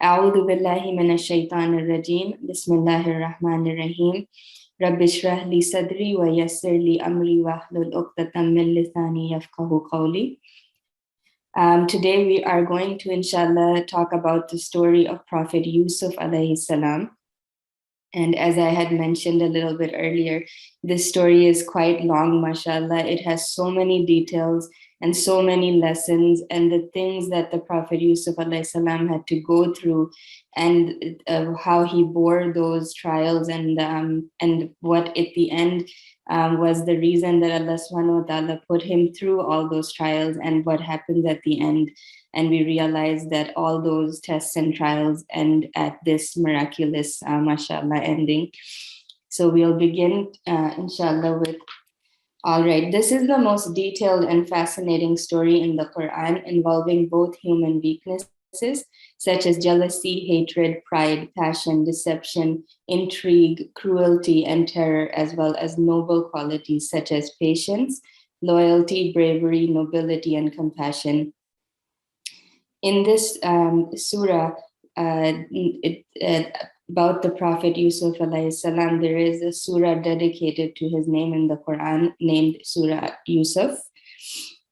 أعوذ بالله من الشيطان الرجيم بسم الله الرحمن الرحيم رب اشرح لي صدري ويسر لي أمري واحلل عقدة من لساني يفقهوا قولي. Today we are going to inshallah talk about the story of Prophet Yusuf alayhi salam. And as I had mentioned a little bit earlier, this story is quite long, mashallah. It has so many details and so many lessons, and the things that the Prophet Yusuf alayhi salam had to go through, and how he bore those trials, and what at the end was the reason that Allah subhanahu wa ta'ala put him through all those trials, and what happens at the end. And we realize that all those tests and trials end at this miraculous, mashallah, ending. So we'll begin, inshallah, with, all right, this is the most detailed and fascinating story in the Quran, involving both human weaknesses such as jealousy, hatred, pride, passion, deception, intrigue, cruelty, and terror, as well as noble qualities such as patience, loyalty, bravery, nobility, and compassion. In this surah, about the Prophet Yusuf alayhi salam, there is a surah dedicated to his name in the Quran named Surah Yusuf.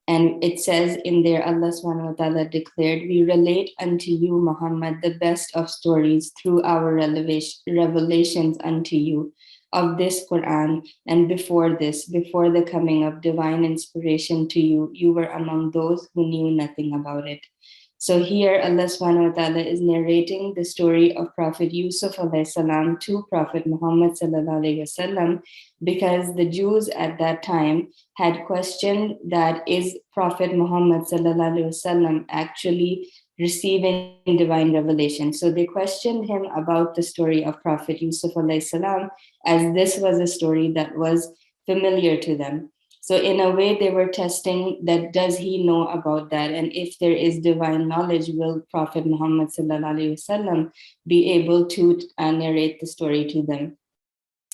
And it says in there, Allah subhanahu wa ta'ala declared, "We relate unto you, Muhammad, the best of stories through our revelations unto you of this Quran. And before this, before the coming of divine inspiration to you, you were among those who knew nothing about it." So here Allah subhanahu wa ta'ala is narrating the story of Prophet Yusuf alayhi salam to Prophet Muhammad sallallahu alayhi wasallam, because the Jews at that time had questioned that is Prophet Muhammad sallallahu alayhi wasallam actually receiving divine revelation. So they questioned him about the story of Prophet Yusuf alayhi salam, as this was a story that was familiar to them. So in a way, they were testing that, does he know about that? And if there is divine knowledge, will Prophet Muhammad sallallahu alaihi wasallam be able to narrate the story to them?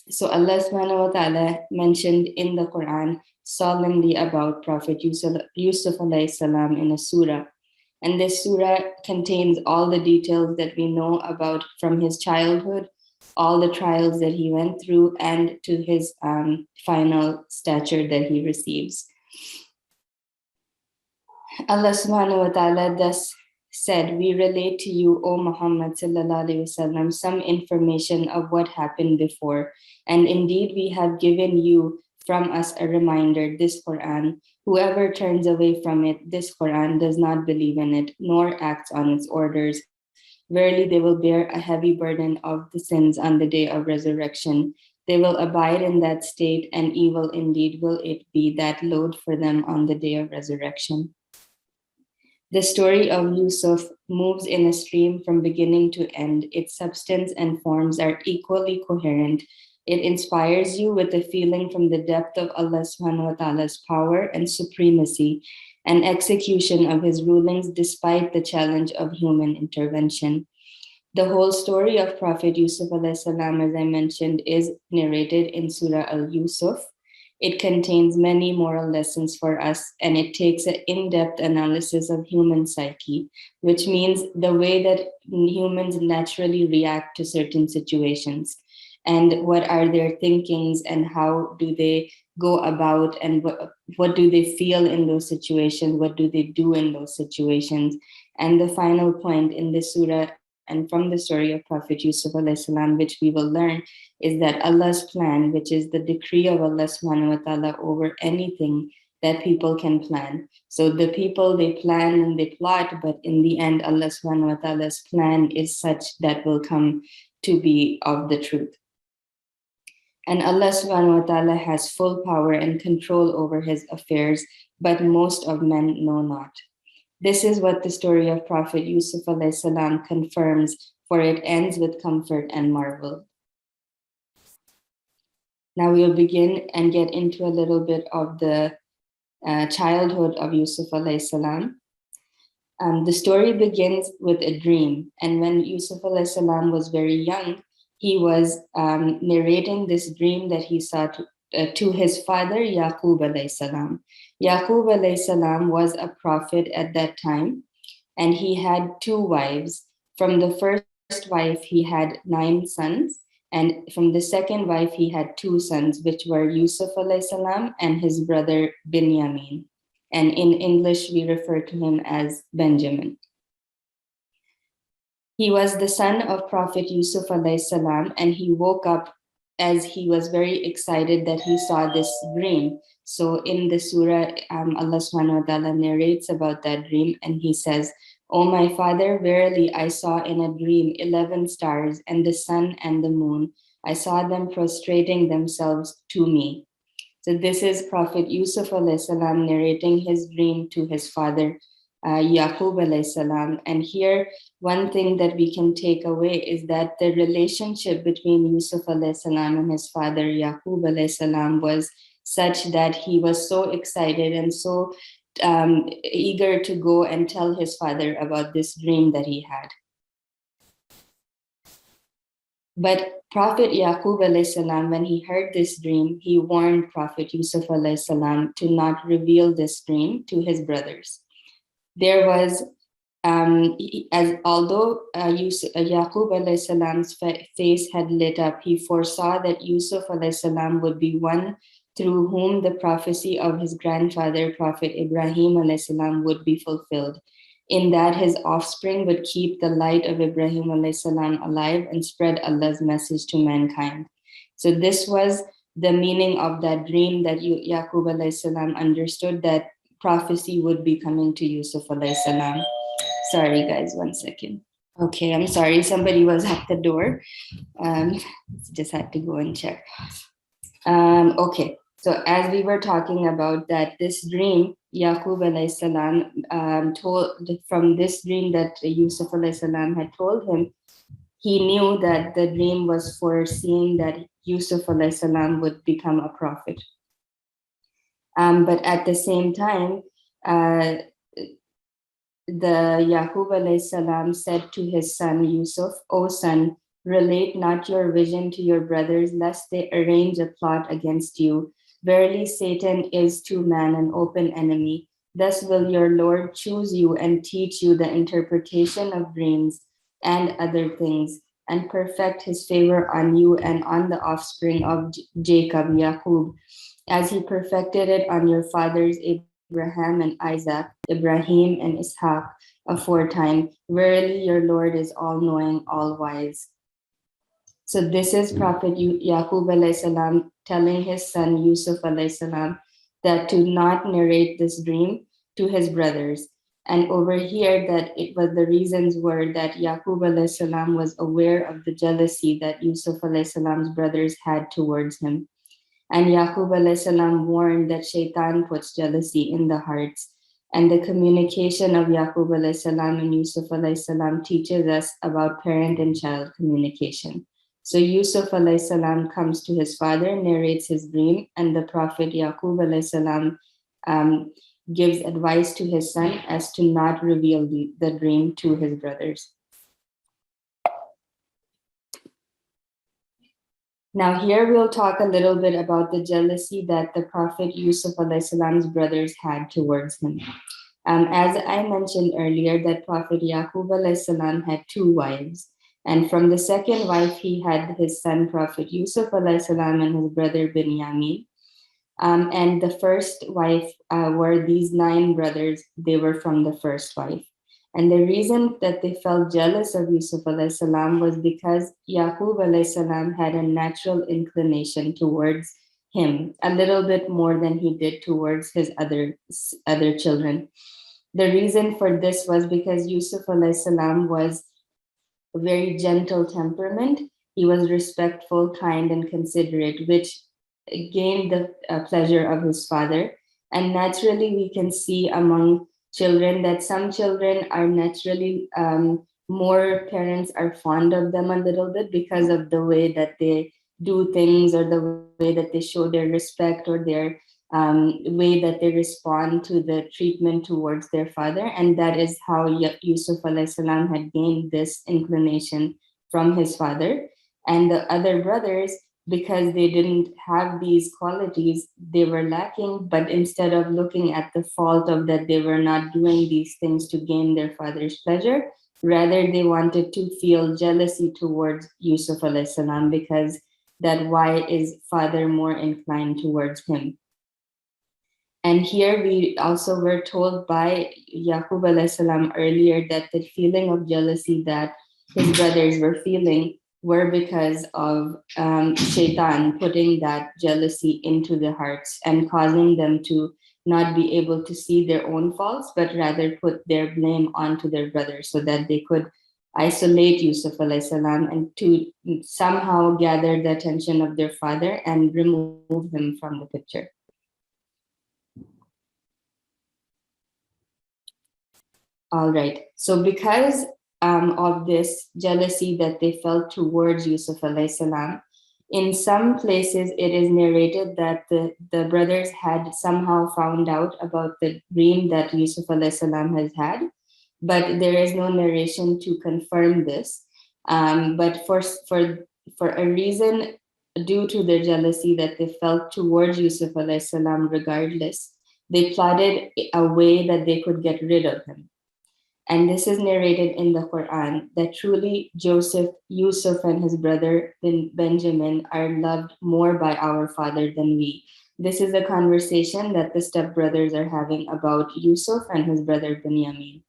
So Allah subhanahu wa ta'ala mentioned in the Quran solemnly about Prophet Yusuf alayhi salam in a surah. And this surah contains all the details that we know about from his childhood, all the trials that he went through, and to his final stature that he receives. Allah subhanahu wa ta'ala thus said, "We relate to you, O Muhammad sallallahu alaihi wasallam, some information of what happened before. And indeed, we have given you from us a reminder, this Quran. Whoever turns away from it, this Quran, does not believe in it, nor acts on its orders. Verily, they will bear a heavy burden of the sins on the day of resurrection. They will abide in that state, and evil indeed will it be that load for them on the day of resurrection." The story of Yusuf moves in a stream from beginning to end. Its substance and forms are equally coherent. It inspires you with a feeling from the depth of Allah subhanahu wa ta'ala's power and supremacy, and execution of his rulings despite the challenge of human intervention. The whole story of Prophet Yusuf alayhi salam, as I mentioned, is narrated in Surah Al-Yusuf. It contains many moral lessons for us, and it takes an in-depth analysis of human psyche, which means the way that humans naturally react to certain situations, and what are their thinkings, and how do they go about, and what do they feel in those situations, what do they do in those situations. And the final point in this surah and from the story of Prophet Yusuf alayhi salam, which we will learn, is that Allah's plan, which is the decree of Allah subhanahu wa ta'ala over anything that people can plan. So the people, they plan and they plot, but in the end, Allah subhanahu wa ta'ala's plan is such that will come to be of the truth. And Allah subhanahu wa ta'ala has full power and control over his affairs, but most of men know not. This is what the story of Prophet Yusuf alayhi salam confirms, for it ends with comfort and marvel. Now we'll begin and get into a little bit of the childhood of Yusuf alayhi salam. The story begins with a dream, and when Yusuf alayhi salam was very young, he was narrating this dream that he saw to his father, Yaqub alayhi salam. Yaqub alayhi salam was a prophet at that time, and he had two wives. From the first wife, he had 9 sons, and from the second wife, he had 2 sons, which were Yusuf alayhi salam and his brother Binyamin. And in English, we refer to him as Benjamin. He was the son of Prophet Yusuf alayhi salam, and he woke up as he was very excited that he saw this dream. So in the surah, Allah subhanahu wa ta'ala narrates about that dream, and he says, "O my father, verily I saw in a dream 11 stars and the sun and the moon. I saw them prostrating themselves to me." So this is Prophet Yusuf alayhi salam narrating his dream to his father Yaqub alayhi salam. And here, one thing that we can take away is that the relationship between Yusuf alayhi salam and his father Yaqub alayhi salam was such that he was so excited and so eager to go and tell his father about this dream that he had. But Prophet Yaqub alayhi salam, when he heard this dream, he warned Prophet Yusuf alayhi salam to not reveal this dream to his brothers. There was, although Yaqub alayhi salam's face had lit up, he foresaw that Yusuf alayhi salam would be one through whom the prophecy of his grandfather, Prophet Ibrahim alayhi salam, would be fulfilled, in that his offspring would keep the light of Ibrahim alayhi salam alive and spread Allah's message to mankind. So this was the meaning of that dream that Yaqub alayhi salam understood, that prophecy would be coming to Yusuf alayhi salam. Sorry guys, 1 second. Okay, I'm sorry, somebody was at the door. Just had to go and check. Okay, so as we were talking about that, this dream, Yaqub alayhi salam told, from this dream that Yusuf alayhi salam had told him, he knew that the dream was foreseeing that Yusuf alayhi salam would become a prophet. But at the same time, the Yaqub alayhi salam said to his son Yusuf, "O son, relate not your vision to your brothers, lest they arrange a plot against you. Verily, Satan is to man an open enemy. Thus will your Lord choose you and teach you the interpretation of dreams and other things, and perfect his favor on you and on the offspring of Jacob, Yaqub, as he perfected it on your fathers Abraham and Isaac, Ibrahim and Ishaq aforetime. Verily, your Lord is all-knowing, all-wise." So this is Prophet Yaqub alayhi salam telling his son Yusuf alayhi salam that to not narrate this dream to his brothers. And over here, that it was, the reasons were that Yaqub alayhi salam was aware of the jealousy that Yusuf alayhi salam's brothers had towards him. And Yaqub alayhi salam warned that shaitan puts jealousy in the hearts. And the communication of Yaqub alayhi salam and Yusuf alayhi salam teaches us about parent and child communication. So Yusuf alayhi salam comes to his father, narrates his dream, and the Prophet Yaqub alayhi salam gives advice to his son as to not reveal the dream to his brothers. Now here we'll talk a little bit about the jealousy that the Prophet Yusuf alayhi salam's brothers had towards him. As I mentioned earlier, that Prophet Yaqub alayhi salam had 2 wives. And from the second wife, he had his son Prophet Yusuf alayhi salam and his brother Binyamin. And the first wife were these 9 brothers. They were from the first wife. And the reason that they felt jealous of Yusuf alayhi salam was because Yaqub alayhi salam had a natural inclination towards him, a little bit more than he did towards his other children. The reason for this was because Yusuf alayhi salam was a very gentle temperament. He was respectful, kind, and considerate, which gained the pleasure of his father. And naturally, we can see among children that some children are naturally, more parents are fond of them a little bit because of the way that they do things, or the way that they show their respect, or their way that they respond to the treatment towards their father. And that is how Yusuf alayhi salam had gained this inclination from his father. And the other brothers, because they didn't have these qualities, they were lacking. But instead of looking at the fault of that they were not doing these things to gain their father's pleasure, Rather, they wanted to feel jealousy towards Yusuf alayhi salam because that why is father more inclined towards him. And here we also were told by Yaqub alayhi salam earlier that the feeling of jealousy that his brothers were feeling were because of shaitan putting that jealousy into their hearts and causing them to not be able to see their own faults, but rather put their blame onto their brothers so that they could isolate Yusuf alayhi salam and to somehow gather the attention of their father and remove him from the picture. All right. So because of this jealousy that they felt towards Yusuf alayhi salam, in some places it is narrated that the brothers had somehow found out about the dream that Yusuf alayhi salam has had, but there is no narration to confirm this. But for a reason due to their jealousy that they felt towards Yusuf alayhi salam regardless, they plotted a way that they could get rid of him. And this is narrated in the Quran that truly Joseph, Yusuf, and his brother Benjamin are loved more by our father than we. This is a conversation that the stepbrothers are having about Yusuf and his brother Benjamin.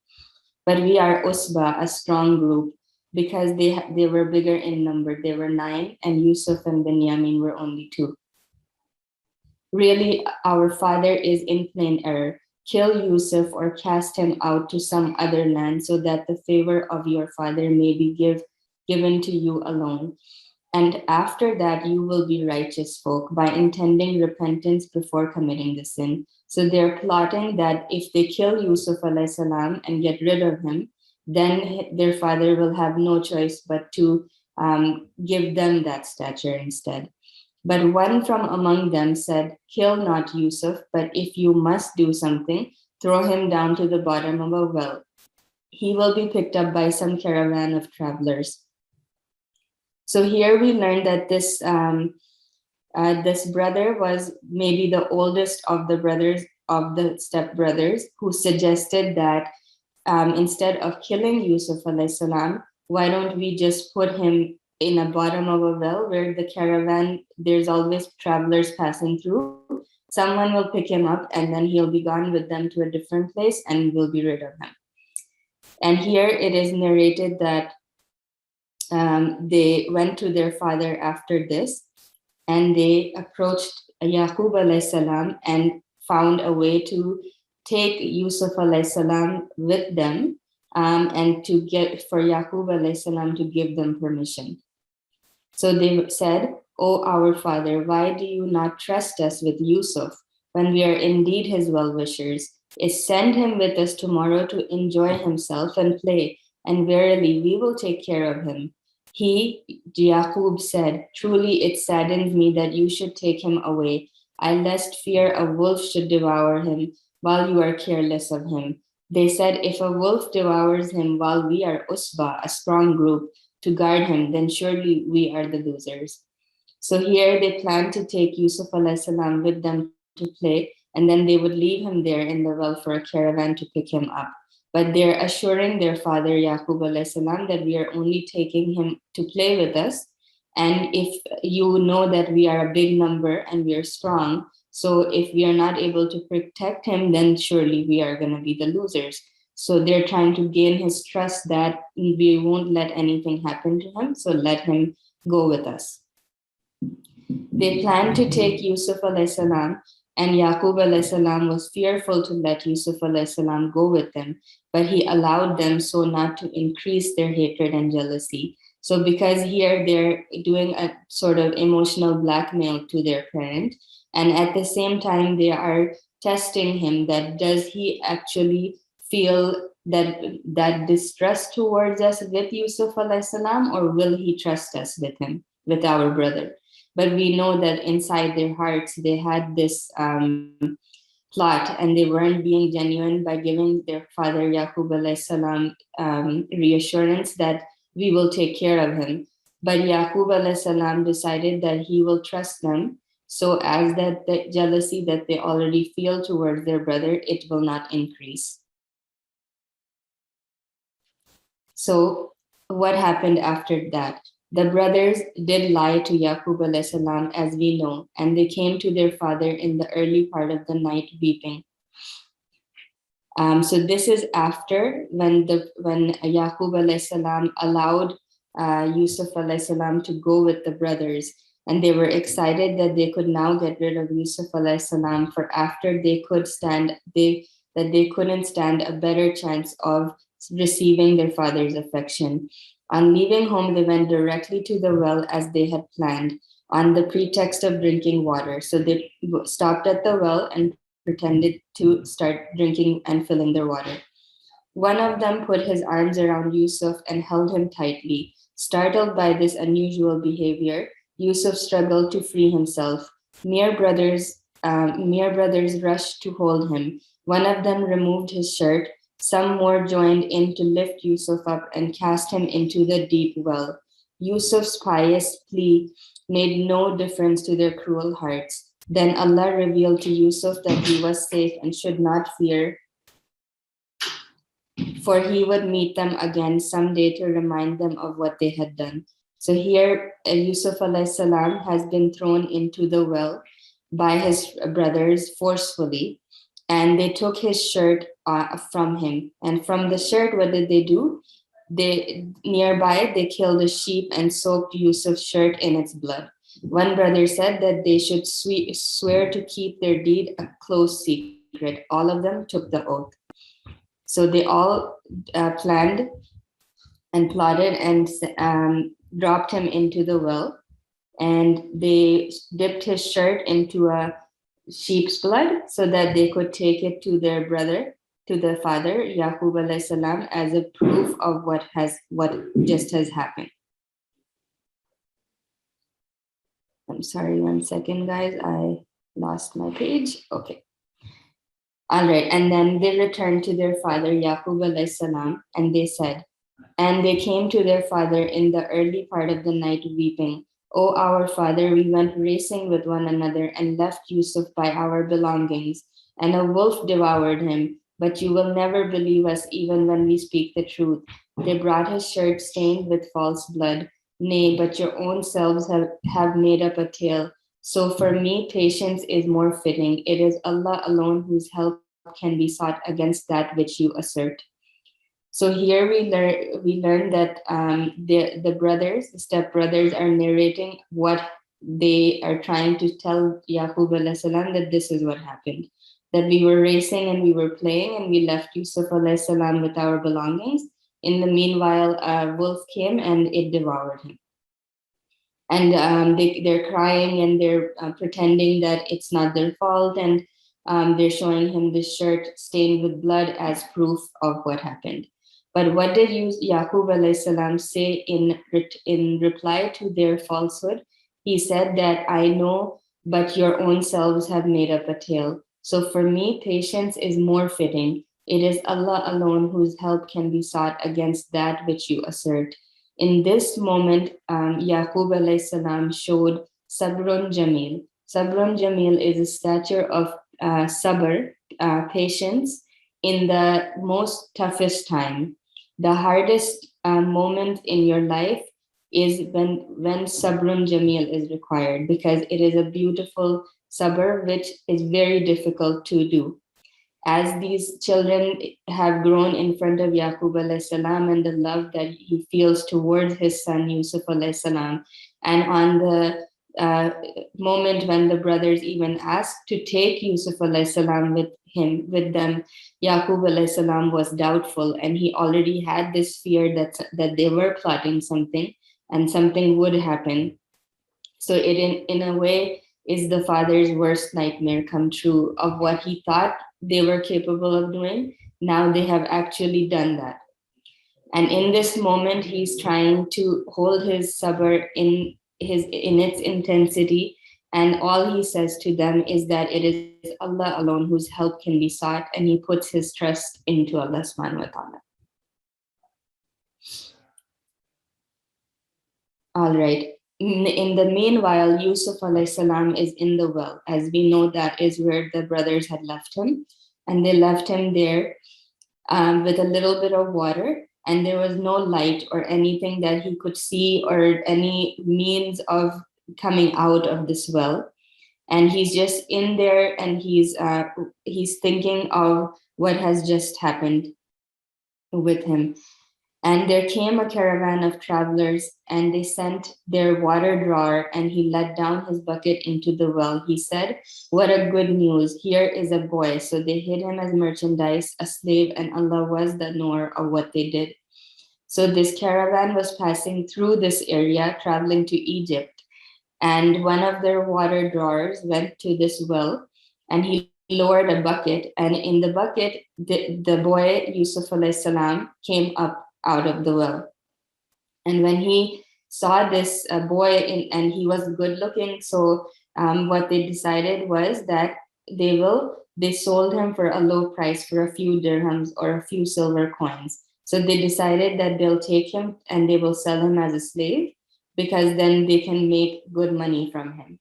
But we are Usba, a strong group, because they were bigger in number. They were 9, and Yusuf and Benjamin were only 2. Really, our father is in plain error. Kill Yusuf or cast him out to some other land so that the favor of your father may be given to you alone. And after that, you will be righteous folk by intending repentance before committing the sin. So they're plotting that if they kill Yusuf alayhi salam and get rid of him, then their father will have no choice but to give them that stature instead. But one from among them said, Kill not Yusuf, but if you must do something, throw him down to the bottom of a well. He will be picked up by some caravan of travelers. So here we learn that this brother was maybe the oldest of the brothers of the stepbrothers who suggested that instead of killing Yusuf alayhi salam, why don't we just put him in a bottom of a well where the caravan, there's always travelers passing through. Someone will pick him up and then he'll be gone with them to a different place and we'll be rid of him. And here it is narrated that they went to their father after this and they approached Yaqub alayhi salam and found a way to take Yusuf alayhi salam with them and to get for Yaqub alayhi salam to give them permission. So they said, O our father, why do you not trust us with Yusuf when we are indeed his well-wishers? Send him with us tomorrow to enjoy himself and play, and verily we will take care of him. He, Yaqub, said, Truly it saddens me that you should take him away. I lest fear a wolf should devour him while you are careless of him. They said, If a wolf devours him while we are Usba, a strong group, to guard him, then surely we are the losers. So here they planned to take Yusuf alayhi salam with them to play, and then they would leave him there in the well for a caravan to pick him up. But they're assuring their father Yaqub alayhi salam that we are only taking him to play with us. And if you know that we are a big number and we are strong, so if we are not able to protect him, then surely we are going to be the losers. So they're trying to gain his trust that we won't let anything happen to him. So let him go with us. They planned to take Yusuf alayhi salam, and Yaqub alayhi salam was fearful to let Yusuf alayhi salam go with them, but he allowed them so not to increase their hatred and jealousy. So because here they're doing a sort of emotional blackmail to their parent, and at the same time they are testing him that does he actually feel that distrust towards us with Yusuf alayhi salam, or will he trust us with him, with our brother? But we know that inside their hearts they had this plot and they weren't being genuine by giving their father Yaqub alayhi salam reassurance that we will take care of him. But Yaqub alayhi salam decided that he will trust them so as that the jealousy that they already feel towards their brother, it will not increase. So what happened after that? The brothers did lie to Yaqub alayhi salam, as we know, and they came to their father in the early part of the night weeping. So this is after when Yaqub alayhi salam allowed Yusuf alayhi salam to go with the brothers, and they were excited that they could now get rid of Yusuf alayhi salam, for after they couldn't stand a better chance of receiving their father's affection. On leaving home, they went directly to the well as they had planned, on the pretext of drinking water. So they stopped at the well and pretended to start drinking and filling their water. One of them put his arms around Yusuf and held him tightly. Startled by this unusual behavior, Yusuf struggled to free himself. Mere brothers rushed to hold him. One of them removed his shirt. Some more joined in to lift Yusuf up and cast him into the deep well. Yusuf's pious plea made no difference to their cruel hearts. Then Allah revealed to Yusuf that he was safe and should not fear, for he would meet them again someday to remind them of what they had done. So here, Yusuf alayhi salam has been thrown into the well by his brothers forcefully, and they took his shirt from him. And from the shirt, what did they do? They killed a sheep and soaked Yusuf's shirt in its blood. One brother said that they should swear to keep their deed a close secret. All of them took the oath. So they all planned and plotted and dropped him into the well. And they dipped his shirt into a sheep's blood so that they could take it to their brother, to the father, Yaqub alayhi salam, as a proof of what just has happened. I'm sorry, 1 second, guys. I lost my page. Okay. All right. And then they returned to their father, Yaqub alayhi salam, and they said, and they came to their father in the early part of the night weeping. O our father, we went racing with one another and left Yusuf by our belongings, and a wolf devoured him. But you will never believe us even when we speak the truth. They brought his shirt stained with false blood. Nay, but your own selves have made up a tale. So for me, patience is more fitting. It is Allah alone whose help can be sought against that which you assert. So here we learn that the brothers, the stepbrothers, are narrating what they are trying to tell Yaqub alayhi salam, that this is what happened. That we were racing and we were playing and we left Yusuf alayhi salam with our belongings. In the meanwhile, a wolf came and it devoured him. And they're crying and they're pretending that it's not their fault, and they're showing him the shirt stained with blood as proof of what happened. But what did Yaqub alayhi salam say in reply to their falsehood? He said that I know, but your own selves have made up a tale. So for me, patience is more fitting. It is Allah alone whose help can be sought against that which you assert. In this moment, Yaqub alayhi salam showed Sabrun Jamil. Sabrun Jamil is a stature of sabr, patience, in the most toughest time. The hardest moment in your life is when Sabrun Jamil is required, because it is a beautiful sabr which is very difficult to do. As these children have grown in front of Yaqub alayhi salam and the love that he feels towards his son Yusuf alayhi salam, and on the moment when the brothers even asked to take Yusuf alayhi salam with them, Yaqub alayhi salam was doubtful, and he already had this fear that they were plotting something and something would happen. So it in a way is the father's worst nightmare come true of what he thought they were capable of doing. Now they have actually done that. And in this moment, he's trying to hold his sabr in its intensity. And all he says to them is that it is Allah alone whose help can be sought, and he puts his trust into Allah subhanahu wa ta'ala. All right. In the meanwhile, Yusuf alayhi salam is in the well. As we know, that is where the brothers had left him. And they left him there with a little bit of water. and there was no light or anything that he could see or any means of coming out of this well. And he's just in there, and he's thinking of what has just happened with him. And there came a caravan of travelers, and they sent their water drawer, and he let down his bucket into the well. He said, "What a good news! Here is a boy." So they hid him as merchandise, a slave, and Allah was the knower of what they did. So this caravan was passing through this area, traveling to Egypt. And one of their water drawers went to this well, and he lowered a bucket. And in the bucket, the boy, Yusuf alayhi salam, came up out of the well. And when he saw this boy, and he was good looking, so what they decided was that they sold him for a low price, for a few dirhams or a few silver coins. So they decided that they'll take him and they will sell him as a slave, because then they can make good money from him.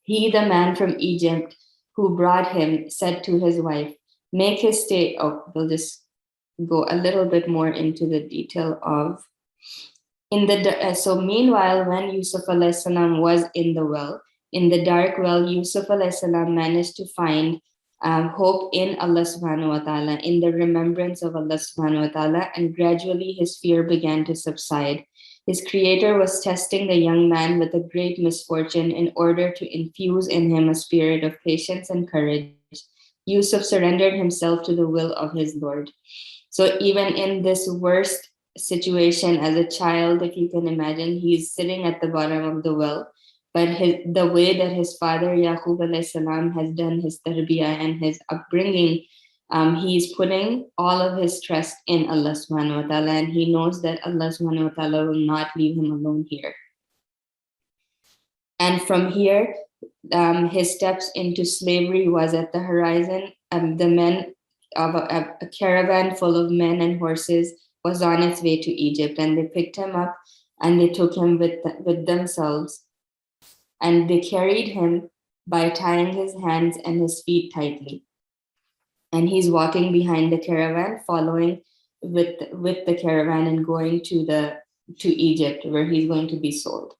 He, the man from Egypt who brought him, said to his wife, "Make his stay." Oh, we'll just go a little bit more into the detail of so meanwhile, when Yusuf alayhi salam was in the well, in the dark well, Yusuf alayhi salam managed to find hope in Allah subhanahu wa ta'ala, in the remembrance of Allah subhanahu wa ta'ala, and gradually his fear began to subside. His creator was testing the young man with a great misfortune in order to infuse in him a spirit of patience and courage. Yusuf surrendered himself to the will of his Lord. So even in this worst situation as a child, if you can imagine, he's sitting at the bottom of the well, but the way that his father Yaqub alayhi salam has done his tarbiyah and his upbringing, he's putting all of his trust in Allah subhanahu wa ta'ala, and he knows that Allah subhanahu wa ta'ala will not leave him alone here. And from here, his steps into slavery was at the horizon. The men of a caravan full of men and horses was on its way to Egypt, and they picked him up and they took him with themselves, and they carried him by tying his hands and his feet tightly. And he's walking behind the caravan, following with the caravan and going to Egypt, where he's going to be sold.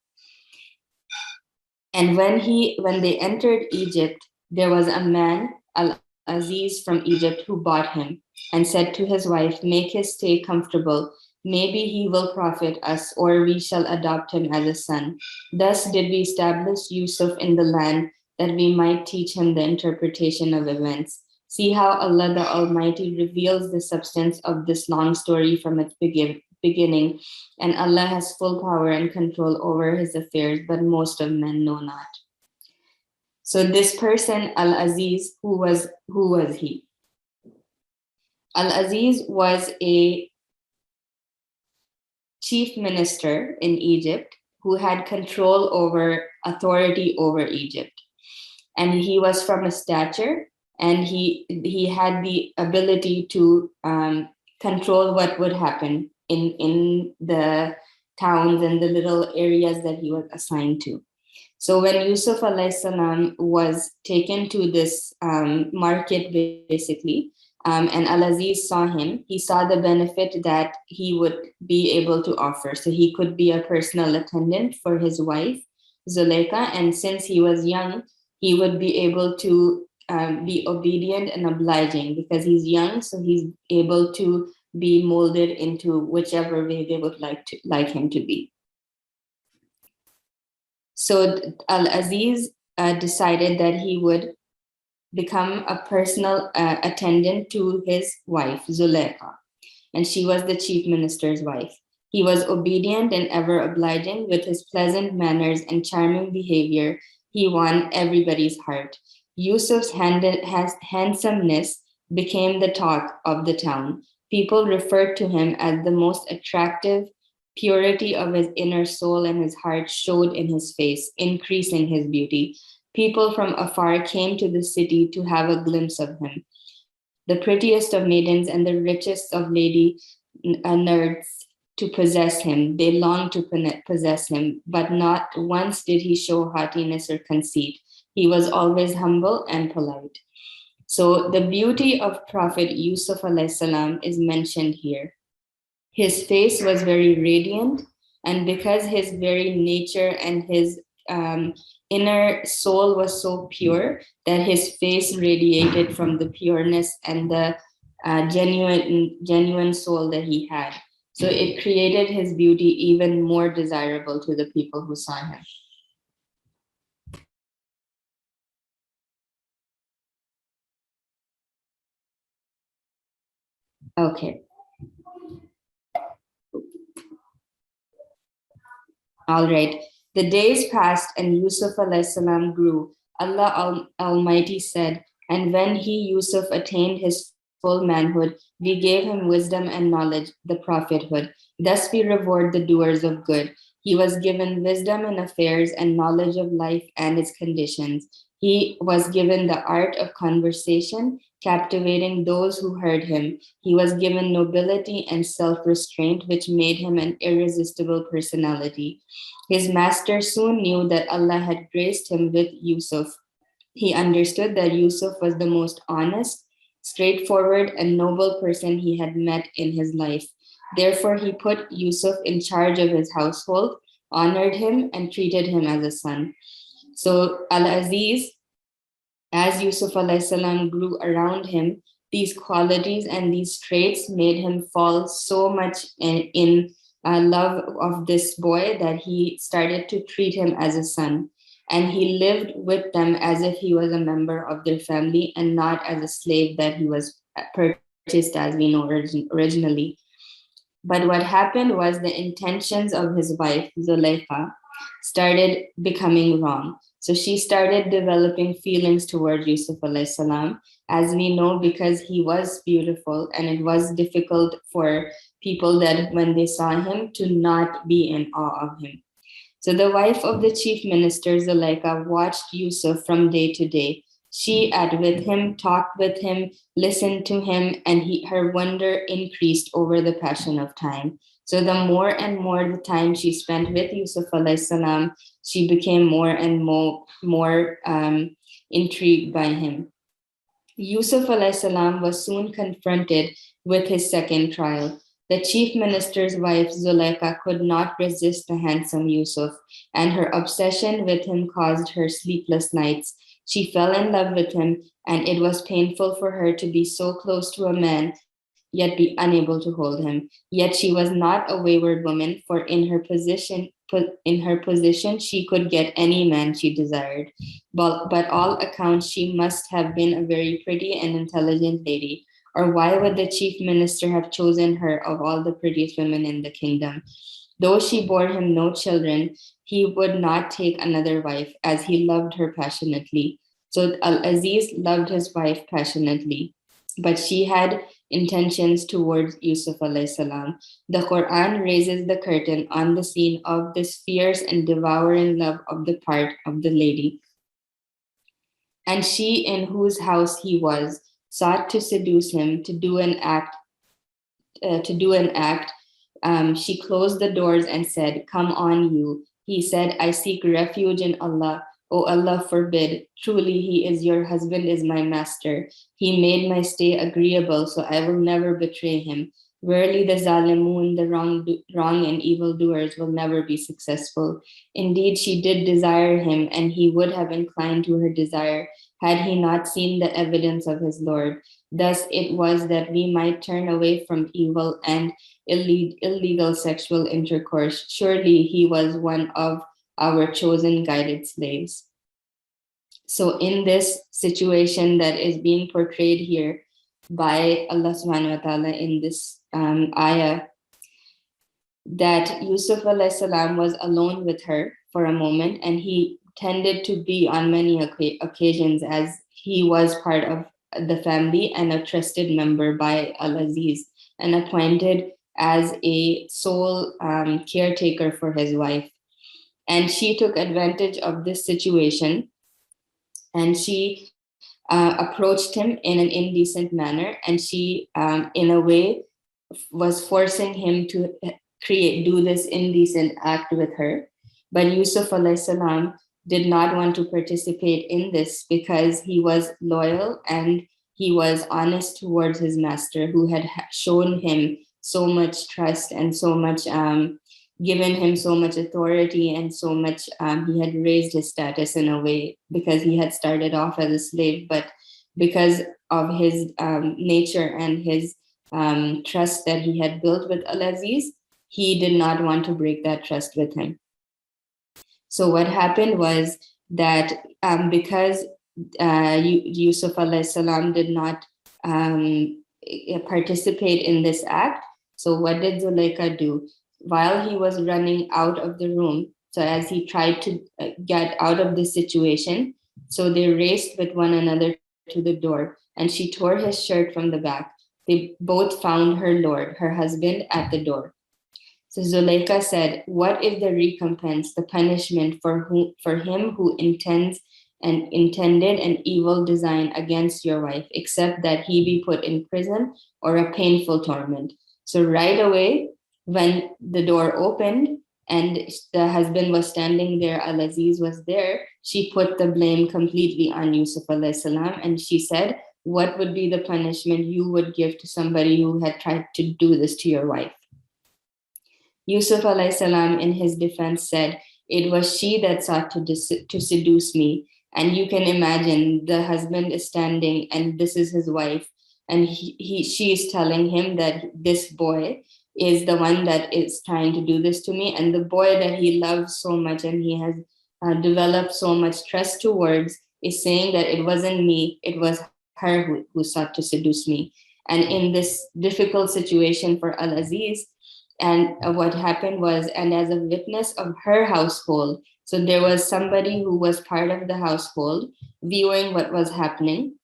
And when they entered Egypt, there was a man, Al-Aziz from Egypt, who bought him and said to his wife, "Make his stay comfortable. Maybe he will profit us, or we shall adopt him as a son." Thus did we establish Yusuf in the land, that we might teach him the interpretation of events. See how Allah the Almighty reveals the substance of this long story from its beginning, and Allah has full power and control over his affairs, but most of men know not. So this person, Al-Aziz, who was he? Al-Aziz was a chief minister in Egypt who had control over authority over Egypt. And he was from a stature, and he had the ability to control what would happen in the towns and the little areas that he was assigned to. So when Yusuf alayhi salam was taken to this market, basically, and Al-Aziz saw him, he saw the benefit that he would be able to offer. So he could be a personal attendant for his wife, Zuleika, and since he was young, he would be able to be obedient and obliging, because he's young, so he's able to be molded into whichever way they would like him to be. So Al-Aziz decided that he would become a personal attendant to his wife, Zuleika, and she was the chief minister's wife. He was obedient and ever obliging. With his pleasant manners and charming behavior, he won everybody's heart. Yusuf's handsomeness became the talk of the town. People referred to him as the most attractive. Purity of his inner soul and his heart showed in his face, increasing his beauty. People from afar came to the city to have a glimpse of him. The prettiest of maidens and the richest of lady nerds to possess him. They longed to possess him, but not once did he show haughtiness or conceit. He was always humble and polite. So the beauty of Prophet Yusuf alayhi salam is mentioned here. His face was very radiant, and because his very nature and his um, inner soul was so pure that his face radiated from the pureness and the genuine soul that he had. So it created his beauty even more desirable to the people who saw him. Okay. All right. The days passed and Yusuf alayhi salam grew. Allah Almighty said, and when Yusuf, attained his full manhood, we gave him wisdom and knowledge, the prophethood. Thus we reward the doers of good. He was given wisdom in affairs and knowledge of life and its conditions. He was given the art of conversation, captivating those who heard him. He was given nobility and self restraint, which made him an irresistible personality. His master soon knew that Allah had graced him with Yusuf. He understood that Yusuf was the most honest, straightforward, and noble person he had met in his life. Therefore, he put Yusuf in charge of his household, honored him, and treated him as a son. So, Al Aziz, as Yusuf alayhi salam grew around him, these qualities and these traits made him fall so much in love of this boy that he started to treat him as a son. And he lived with them as if he was a member of their family and not as a slave that he was purchased as we know originally. But what happened was the intentions of his wife, Zuleika, started becoming wrong. So she started developing feelings towards Yusuf alayhi salam, as we know, because he was beautiful and it was difficult for people that when they saw him to not be in awe of him. So the wife of the chief minister, Zuleika, watched Yusuf from day to day. She ate with him, talked with him, listened to him, and her wonder increased over the passation of time. So the more and more the time she spent with Yusuf alayhi salam, she became more and more intrigued by him. Yusuf alayhi salam was soon confronted with his second trial. The chief minister's wife, Zuleika, could not resist the handsome Yusuf, and her obsession with him caused her sleepless nights. She fell in love with him, and it was painful for her to be so close to a man, yet be unable to hold him. Yet she was not a wayward woman, for in her position she could get any man she desired. But all accounts she must have been a very pretty and intelligent lady, or why would the chief minister have chosen her of all the prettiest women in the kingdom? Though she bore him no children, he would not take another wife, as he loved her passionately. So Al Aziz loved his wife passionately, but she had intentions towards Yusuf alayhi salam. The Quran raises the curtain on the scene of this fierce and devouring love of the part of the lady. And she, in whose house he was, sought to seduce him to do an act. She closed the doors and said, "Come on, you." He said, "I seek refuge in Allah. O Allah, forbid. Truly, He is your husband, is my master. He made my stay agreeable, so I will never betray him. Verily, the zalimun, the wrong and evil doers, will never be successful. Indeed, she did desire him, and he would have inclined to her desire had he not seen the evidence of his Lord. Thus it was that we might turn away from evil and illegal sexual intercourse. Surely he was one of our chosen guided slaves." So, in this situation that is being portrayed here by Allah subhanahu wa ta'ala in this ayah, that Yusuf alayhi salam was alone with her for a moment, and he tended to be on many occasions as he was part of the family and a trusted member by Al Aziz and appointed as a sole caretaker for his wife. And she took advantage of this situation, and she approached him in an indecent manner, and she, in a way, was forcing him to do this indecent act with her. But Yusuf alayhi salam did not want to participate in this because he was loyal and he was honest towards his master, who had shown him so much trust and so much given him so much authority and so much he had raised his status in a way because he had started off as a slave, but because of his nature and his trust that he had built with Al-Aziz, he did not want to break that trust with him. So what happened was that because Yusuf alayhi salam did not participate in this act, so what did Zuleika do? While he was running out of the room, so as he tried to get out of this situation, so they raced with one another to the door, and she tore his shirt from the back. They both found her lord, her husband, at the door. So Zuleika said, "What is the recompense, the punishment for him who intended an evil design against your wife, except that he be put in prison or a painful torment?" So right away, when the door opened and the husband was standing there, Al-Aziz was there, she put the blame completely on Yusuf alayhi salam, and she said, "What would be the punishment you would give to somebody who had tried to do this to your wife?" Yusuf alayhi salam in his defense said, "It was she that sought to seduce me." And you can imagine the husband is standing and this is his wife. And she is telling him that this boy is the one that is trying to do this to me. And the boy that he loves so much and he has developed so much trust towards is saying that it wasn't me, it was her who sought to seduce me. And in this difficult situation for Al-Aziz, and what happened was, and as a witness of her household, so there was somebody who was part of the household viewing what was happening,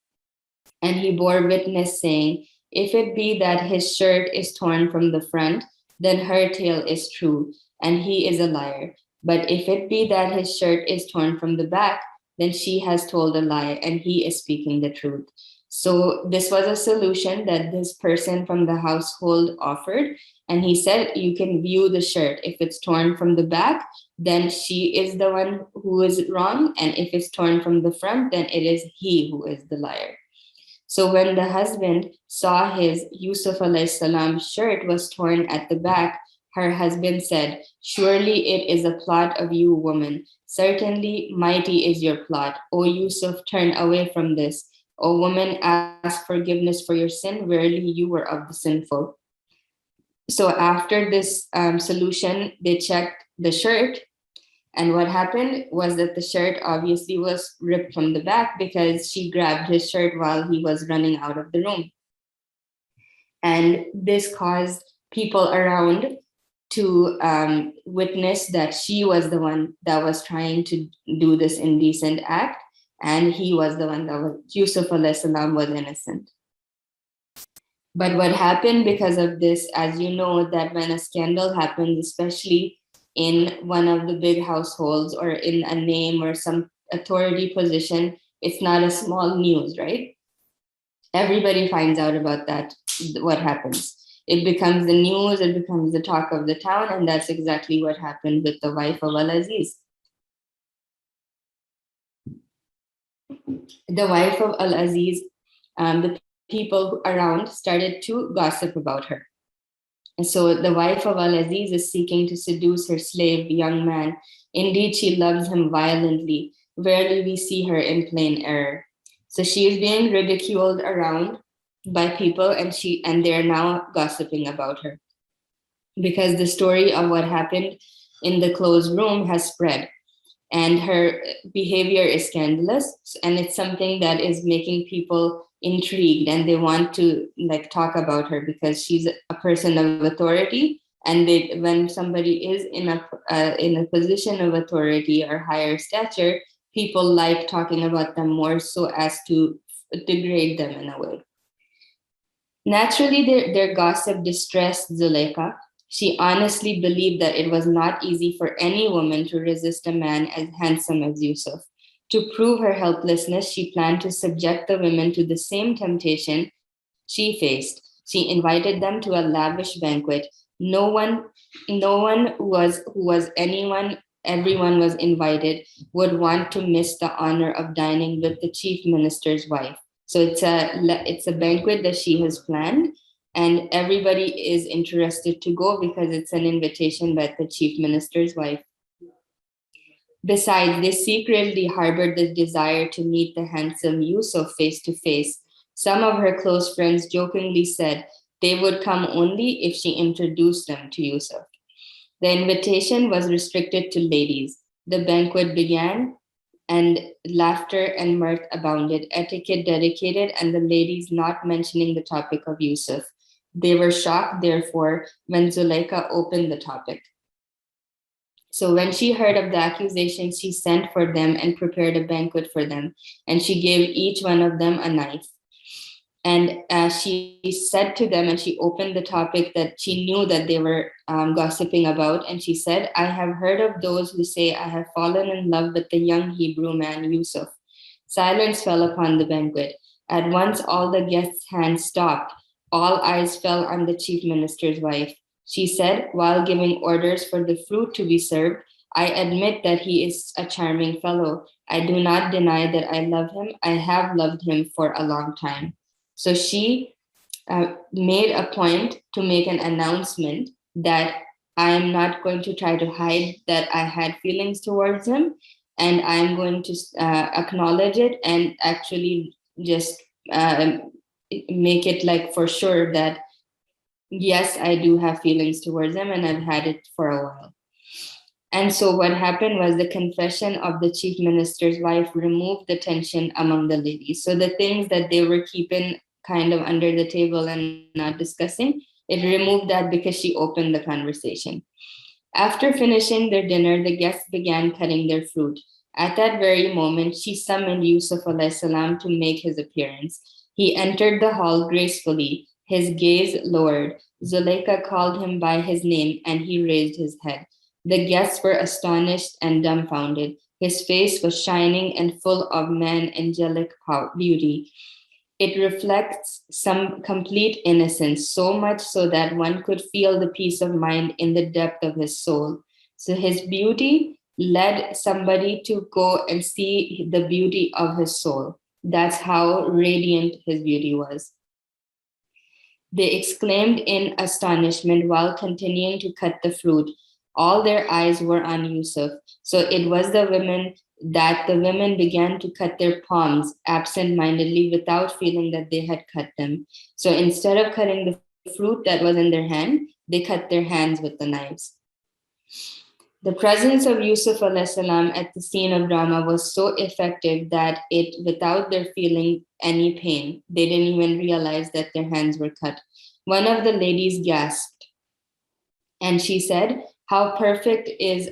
and he bore witness saying, "If it be that his shirt is torn from the front, then her tale is true, and he is a liar. But if it be that his shirt is torn from the back, then she has told a lie, and he is speaking the truth." So this was a solution that this person from the household offered. And he said, "You can view the shirt. If it's torn from the back, then she is the one who is wrong. And if it's torn from the front, then it is he who is the liar." So when the husband saw his Yusuf alayhi salam shirt was torn at the back, her husband said, "Surely it is a plot of you, woman. Certainly mighty is your plot. O Yusuf, turn away from this. O woman, ask forgiveness for your sin. Verily you were of the sinful." So after this solution, they checked the shirt. And what happened was that the shirt obviously was ripped from the back because she grabbed his shirt while he was running out of the room. And this caused people around to witness that she was the one that was trying to do this indecent act. And he was the one that was, Yusuf alayhi salam was innocent. But what happened because of this, as you know, that when a scandal happens, especially in one of the big households or in a name or some authority position, it's not a small news, right? Everybody finds out about that, what happens. It becomes the news, it becomes the talk of the town, and that's exactly what happened with the wife of Al-Aziz. The wife of Al-Aziz, the people around started to gossip about her. And so the wife of Al-Aziz is seeking to seduce her slave, young man. Indeed, she loves him violently. Verily, we see her in plain error. So she is being ridiculed around by people, and they're now gossiping about her because the story of what happened in the closed room has spread. And her behavior is scandalous, and it's something that is making people intrigued, and they want to like talk about her because she's a person of authority. And when somebody is in a position of authority or higher stature, people like talking about them more so as to degrade them in a way. Naturally, their gossip distressed Zuleika. She honestly believed that it was not easy for any woman to resist a man as handsome as Yusuf. To prove her helplessness, she planned to subject the women to the same temptation she faced. She invited them to a lavish banquet. No one everyone was invited, would want to miss the honor of dining with the chief minister's wife. So it's a banquet that she has planned, and everybody is interested to go because it's an invitation by the chief minister's wife. Besides, they secretly harbored the desire to meet the handsome Yousuf face to face. Some of her close friends jokingly said they would come only if she introduced them to Yousuf. The invitation was restricted to ladies. The banquet began, and laughter and mirth abounded, etiquette dedicated, and the ladies not mentioning the topic of Yousuf. They were shocked, therefore, when Zuleika opened the topic. So when she heard of the accusation, she sent for them and prepared a banquet for them, and she gave each one of them a knife. And she said to them, and she opened the topic that she knew that they were gossiping about. And she said, I have heard of those who say, I have fallen in love with the young Hebrew man, Yousuf. Silence fell upon the banquet. At once, all the guests' hands stopped. All eyes fell on the chief minister's wife. She said, while giving orders for the fruit to be served, I admit that he is a charming fellow. I do not deny that I love him. I have loved him for a long time. So she made a point to make an announcement that I'm not going to try to hide that I had feelings towards him, and I'm going to acknowledge it and actually just make it like for sure that yes, I do have feelings towards him and I've had it for a while. And so what happened was the confession of the chief minister's wife removed the tension among the ladies. So the things that they were keeping kind of under the table and not discussing, it removed that because she opened the conversation. After finishing their dinner, the guests began cutting their fruit. At that very moment, she summoned Yousuf AS to make his appearance. He entered the hall gracefully, his gaze lowered. Zuleika called him by his name and he raised his head. The guests were astonished and dumbfounded. His face was shining and full of angelic beauty. It reflects some complete innocence, so much so that one could feel the peace of mind in the depth of his soul. So his beauty led somebody to go and see the beauty of his soul. That's how radiant his beauty was. They exclaimed in astonishment while continuing to cut the fruit. All their eyes were on Yousuf. So it was the women began to cut their palms absent-mindedly without feeling that they had cut them. So instead of cutting the fruit that was in their hand, they cut their hands with the knives. The presence of Yousuf AS at the scene of drama was so effective that without their feeling any pain, they didn't even realize that their hands were cut. One of the ladies gasped, and she said, how perfect is,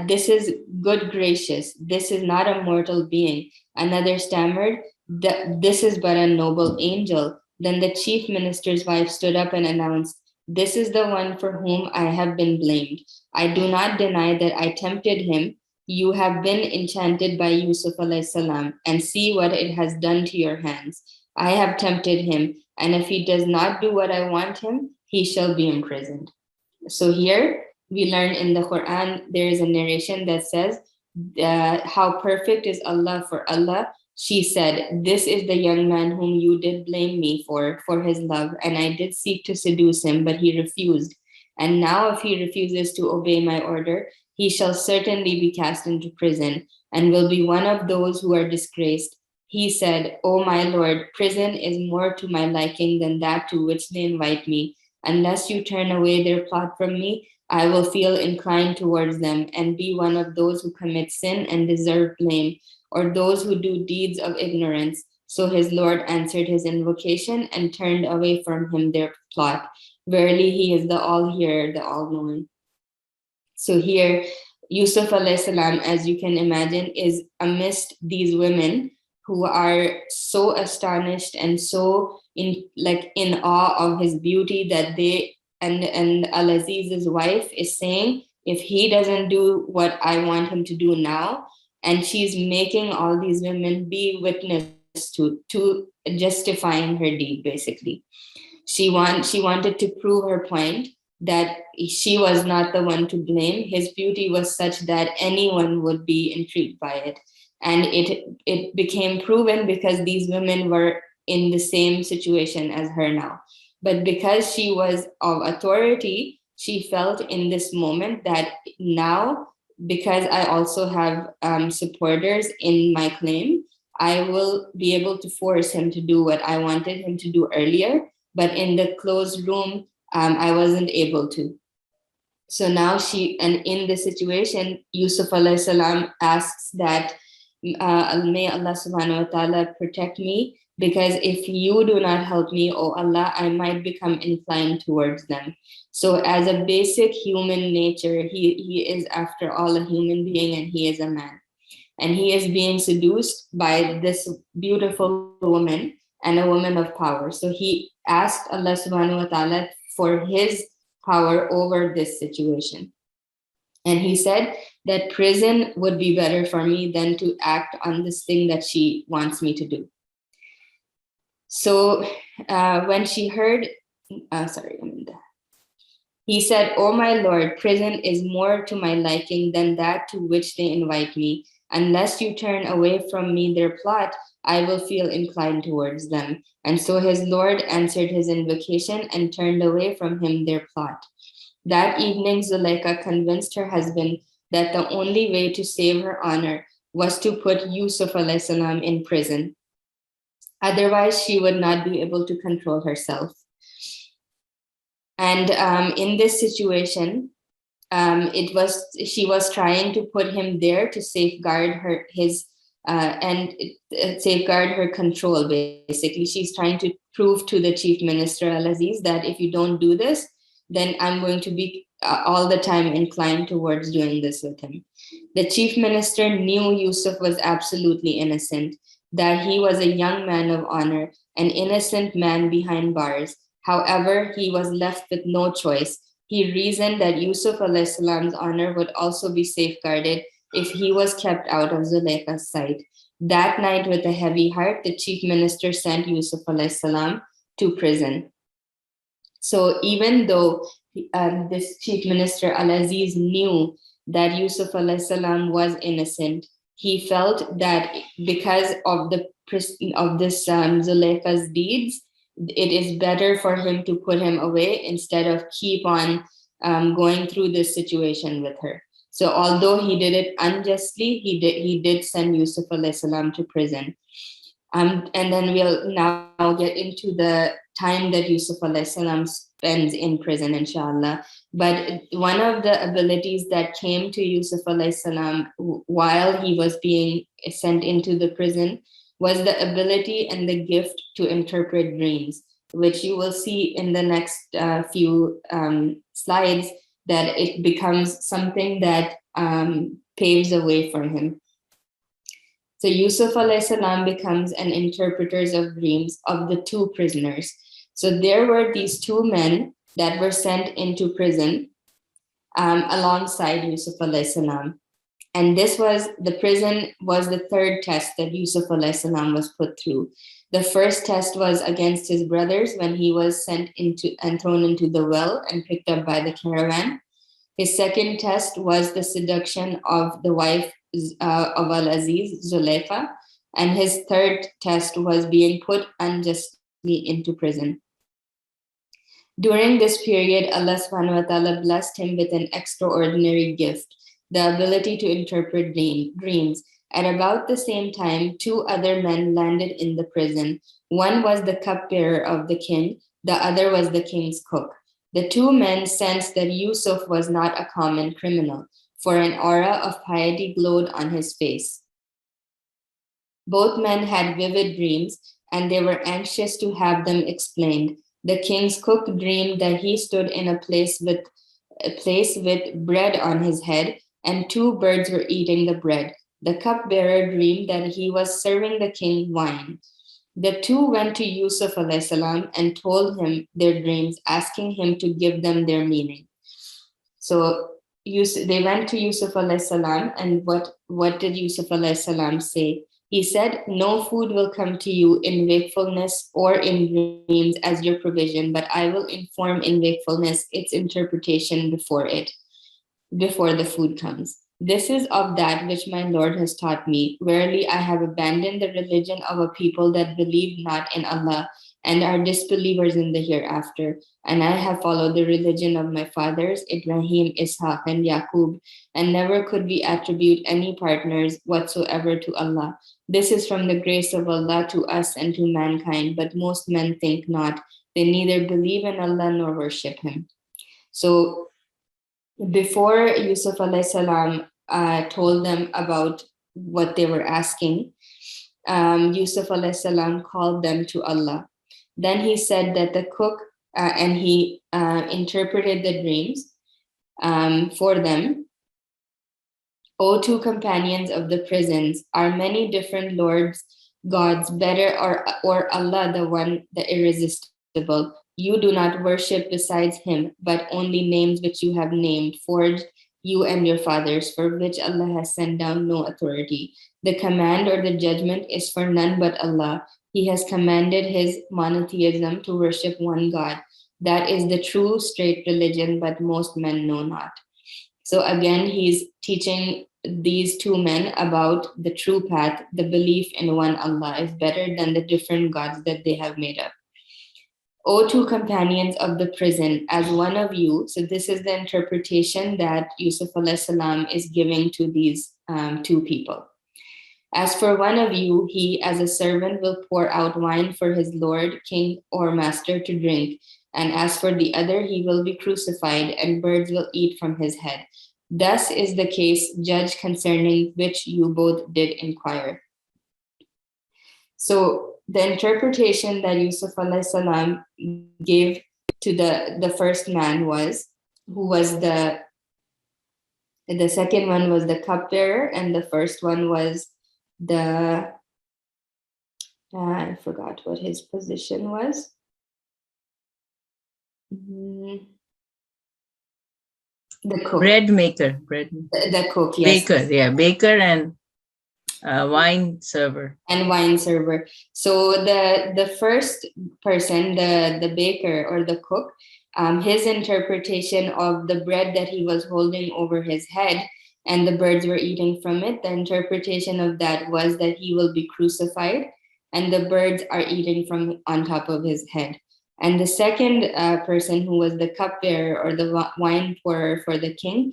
this is good gracious. This is not a mortal being. Another stammered, this is but a noble angel. Then the chief minister's wife stood up and announced, this is the one for whom I have been blamed. I do not deny that I tempted him. You have been enchanted by Yousuf AS, and see what it has done to your hands. I have tempted him, and if he does not do what I want him, he shall be imprisoned. So here we learn in the Quran, there is a narration that says, how perfect is Allah for Allah. She said, this is the young man whom you did blame me for his love, and I did seek to seduce him, but he refused. And now if he refuses to obey my order, he shall certainly be cast into prison and will be one of those who are disgraced. He said, O my Lord, prison is more to my liking than that to which they invite me. Unless you turn away their plot from me, I will feel inclined towards them and be one of those who commit sin and deserve blame, or those who do deeds of ignorance. So his Lord answered his invocation and turned away from him their plot. Verily, he is the all-hearer, the all-knowing. So here, Yousuf AS, as you can imagine, is amidst these women who are so astonished and so in awe of his beauty that and Al-Aziz's wife is saying, if he doesn't do what I want him to do now, and she's making all these women be witness to justifying her deed, basically. She wanted to prove her point that she was not the one to blame. His beauty was such that anyone would be intrigued by it. And it became proven because these women were in the same situation as her now. But because she was of authority, she felt in this moment that now, because I also have supporters in my claim, I will be able to force him to do what I wanted him to do earlier. But in the closed room, I wasn't able to. So now and in this situation, Yusuf alayhi salam asks that, may Allah subhanahu wa ta'ala protect me, because if you do not help me, oh Allah, I might become inclined towards them. So as a basic human nature, he is after all a human being, and he is a man. And he is being seduced by this beautiful woman and a woman of power. So he asked Allah subhanahu wa ta'ala for his power over this situation. And he said that prison would be better for me than to act on this thing that she wants me to do. So when she heard, he said, "Oh my Lord, prison is more to my liking than that to which they invite me. Unless you turn away from me their plot, I will feel inclined towards them." And so his Lord answered his invocation and turned away from him their plot. That evening, Zuleika convinced her husband that the only way to save her honor was to put Yusuf alayhi salam in prison. Otherwise, she would not be able to control herself. And in this situation, she was trying to put him there to safeguard safeguard her control. Basically, she's trying to prove to the chief minister Al-Aziz that if you don't do this, then I'm going to be all the time inclined towards doing this with him. The chief minister knew Yusuf was absolutely innocent, that he was a young man of honor, an innocent man behind bars. However, he was left with no choice. He reasoned that Yusuf alayhi salam's honor would also be safeguarded if he was kept out of Zuleika's sight. That night, with a heavy heart, the chief minister sent Yusuf alayhi salam to prison. So even though this chief minister Al-Aziz knew that Yusuf alayhi salam was innocent, he felt that because of this Zuleika's deeds, it is better for him to put him away instead of keep on going through this situation with her. So although he did it unjustly, he did send Yusuf alayhi salam to prison. And then we'll now get into the time that Yusuf alayhi salam spends in prison, inshallah. But one of the abilities that came to Yusuf alayhi salam while he was being sent into the prison was the ability and the gift to interpret dreams, which you will see in the next few slides, that it becomes something that paves the way for him. So Yusuf alayhi salam becomes an interpreter of dreams of the two prisoners. So there were these two men that were sent into prison alongside Yusuf alayhi salam. And the prison was the third test that Yusuf alayhi salam was put through. The first test was against his brothers when he was sent into and thrown into the well and picked up by the caravan. His second test was the seduction of the wife of Al-Aziz, Zuleika. And his third test was being put unjustly into prison. During this period, Allah subhanahu wa ta'ala blessed him with an extraordinary gift, the ability to interpret dreams. At about the same time, two other men landed in the prison. One was the cupbearer of the king, the other was the king's cook. The two men sensed that Yusuf was not a common criminal, for an aura of piety glowed on his face. Both men had vivid dreams, and they were anxious to have them explained. The king's cook dreamed that he stood in a place with bread on his head, and two birds were eating the bread. The cupbearer dreamed that he was serving the king wine. The two went to Yusuf alayhi salam and told him their dreams, asking him to give them their meaning. So they went to Yusuf alayhi salam, and what did Yusuf alayhi salam say? He said, "No food will come to you in wakefulness or in dreams as your provision, but I will inform in wakefulness its interpretation before the food comes." This is of that which my Lord has taught me. Verily, I have abandoned the religion of a people that believe not in Allah and are disbelievers in the hereafter. And I have followed the religion of my fathers, Ibrahim, Ishaq, and Yaqub, and never could we attribute any partners whatsoever to Allah. This is from the grace of Allah to us and to mankind, but most men think not. They neither believe in Allah nor worship Him. So before Yusuf alayhi salam told them about what they were asking, Yusuf alayhi salam called them to Allah. Then he said that the cook, and he interpreted the dreams for them. O two companions of the prisons, are many different lords, gods, better or Allah, the one, the irresistible? You do not worship besides Him, but only names which you have named, forged you and your fathers, for which Allah has sent down no authority. The command or the judgment is for none but Allah. He has commanded His monotheism to worship one God. That is the true straight religion, but most men know not. So again, he's teaching these two men about the true path. The belief in one Allah is better than the different gods that they have made up. O two companions of the prison, as one of you. So this is the interpretation that Yusuf alayhi salam is giving to these two people. As for one of you, he as a servant will pour out wine for his lord, king, or master to drink. And as for the other, he will be crucified, and birds will eat from his head. Thus is the case, judge concerning which you both did inquire. So the interpretation that Yusuf alayhi salam gave to the first man was, who was the second one was the cupbearer, and the first one was the, I forgot what his position was. The cook. Bread maker. The cook, yes. Baker, yeah. Baker and wine server. And wine server. So the first person, the baker or the cook, his interpretation of the bread that he was holding over his head and the birds were eating from it, the interpretation of that was that he will be crucified and the birds are eating from on top of his head. And the second person, who was the cupbearer or the wine pourer for the king,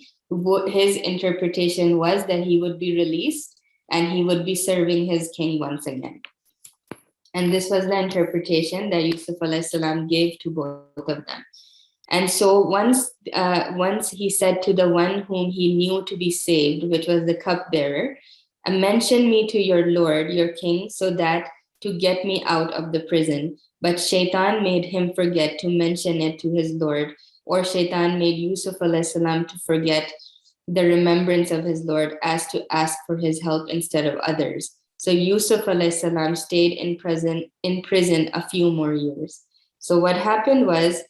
his interpretation was that he would be released and he would be serving his king once again. And this was the interpretation that Yusuf alayhi salam gave to both of them. And so once he said to the one whom he knew to be saved, which was the cupbearer, mention me to your lord, your king, so that to get me out of the prison. But Shaitan made him forget to mention it to his lord, or Shaitan made Yusuf alayhi salam to forget the remembrance of his lord, as to ask for his help instead of others. So Yusuf alayhi salam stayed in prison a few more years. So what happened was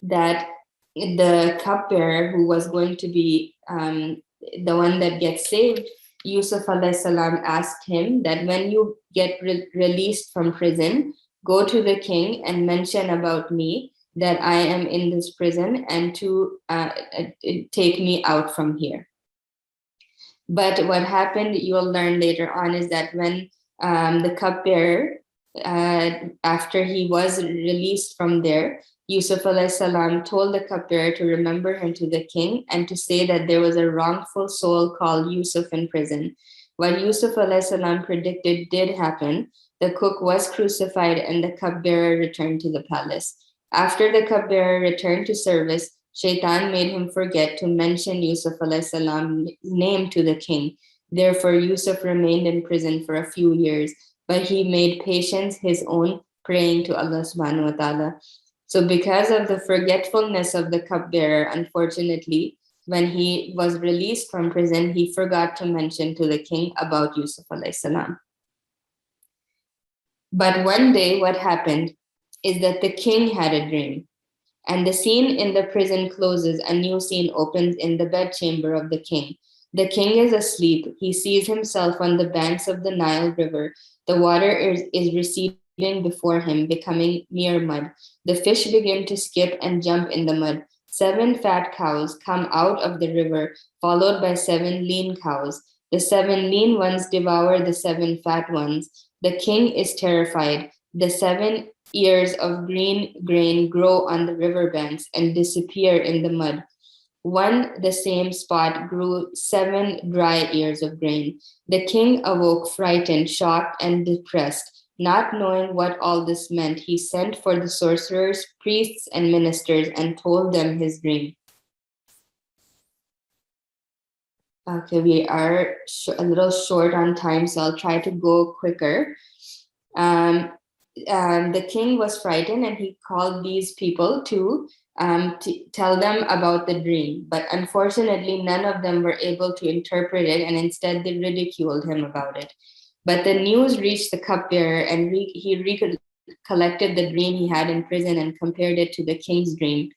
that the cupbearer, who was going to be the one that gets saved, Yusuf alayhi salam asked him that when you get released from prison, go to the king and mention about me, that I am in this prison, and to take me out from here. But what happened, you will learn later on, is that when the cupbearer, after he was released from there, Yusuf alayhi salam told the cupbearer to remember him to the king and to say that there was a wrongful soul called Yusuf in prison. What Yusuf alayhi salam predicted did happen. The cook was crucified and the cupbearer returned to the palace. After the cupbearer returned to service, Shaitan made him forget to mention Yusuf alayhi salam's name to the king. Therefore, Yusuf remained in prison for a few years, but he made patience his own, praying to Allah subhanahu wa ta'ala. So because of the forgetfulness of the cupbearer, unfortunately, when he was released from prison, he forgot to mention to the king about Yusuf alayhi salam. But one day what happened is that the king had a dream. And the scene in the prison closes, a new scene opens in the bedchamber of the king. The king is asleep. He sees himself on the banks of the Nile River. The water is receding before him, becoming mere mud. The fish begin to skip and jump in the mud. 7 fat cows come out of the river, followed by 7 lean cows. The 7 lean ones devour the 7 fat ones. The king is terrified. The 7 ears of green grain grow on the riverbanks and disappear in the mud. The same spot grew 7 dry ears of grain. The king awoke frightened, shocked, and depressed. Not knowing what all this meant, he sent for the sorcerers, priests, and ministers and told them his dream. Okay, we are a little short on time, so I'll try to go quicker. The king was frightened and he called these people to tell them about the dream. But unfortunately, none of them were able to interpret it, and instead they ridiculed him about it. But the news reached the cupbearer, and he recollected the dream he had in prison and compared it to the king's dream.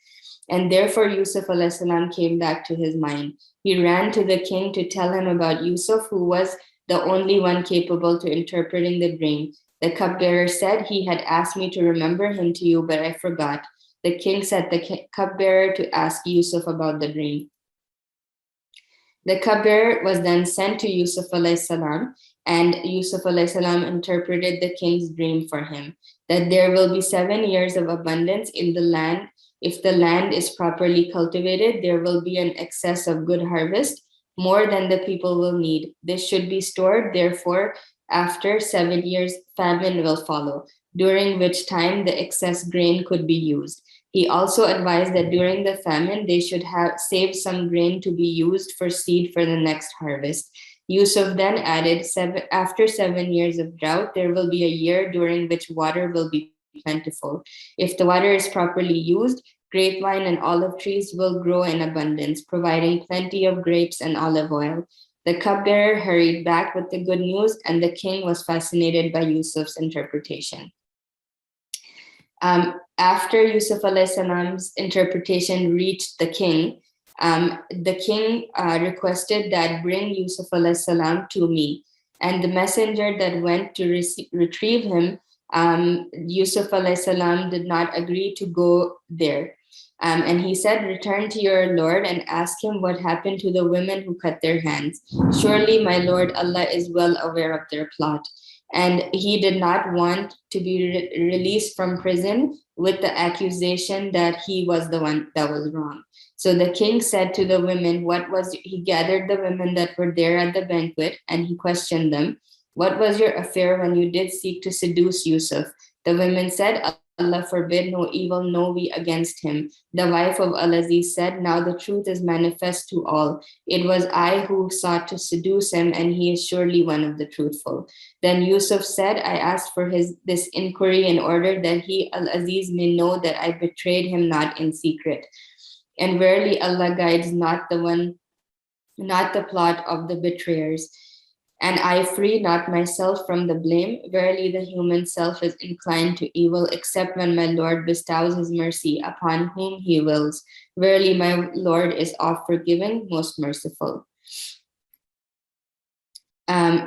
And therefore, Yousuf alayhis salam came back to his mind. He ran to the king to tell him about Yousuf, who was the only one capable to interpreting the dream. The cupbearer said, he had asked me to remember him to you, but I forgot. The king set the cupbearer to ask Yousuf about the dream. The cupbearer was then sent to Yousuf alayhis salam, and Yousuf alayhis salam interpreted the king's dream for him, that there will be 7 years of abundance in the land. If the land is properly cultivated, there will be an excess of good harvest, more than the people will need. This should be stored, therefore, after 7 years, famine will follow, during which time the excess grain could be used. He also advised that during the famine, they should have saved some grain to be used for seed for the next harvest. Yusuf then added, after 7 years of drought, there will be a year during which water will be plentiful. If the water is properly used, grapevine and olive trees will grow in abundance, providing plenty of grapes and olive oil. The cupbearer hurried back with the good news, and the king was fascinated by Yusuf's interpretation. After Yousuf alayhis salam's interpretation reached the king requested that bring Yousuf alayhis salam to me. And the messenger that went to retrieve him, Yousuf alayhis salam did not agree to go there. And he said, return to your Lord and ask him what happened to the women who cut their hands. Surely my Lord Allah is well aware of their plot. And he did not want to be released from prison with the accusation that he was the one that was wrong. So the king said to the women, he gathered the women that were there at the banquet and he questioned them, what was your affair when you did seek to seduce Yusuf? The women said, Allah forbid, no evil know we against him. The wife of Al-Aziz said, now the truth is manifest to all. It was I who sought to seduce him, and he is surely one of the truthful. Then Yusuf said, I asked for this inquiry in order that he, Al-Aziz, may know that I betrayed him not in secret. And verily Allah guides not the plot of the betrayers. And I free not myself from the blame. Verily, the human self is inclined to evil, except when my Lord bestows his mercy upon whom he wills. Verily, my Lord is oft forgiving, most merciful.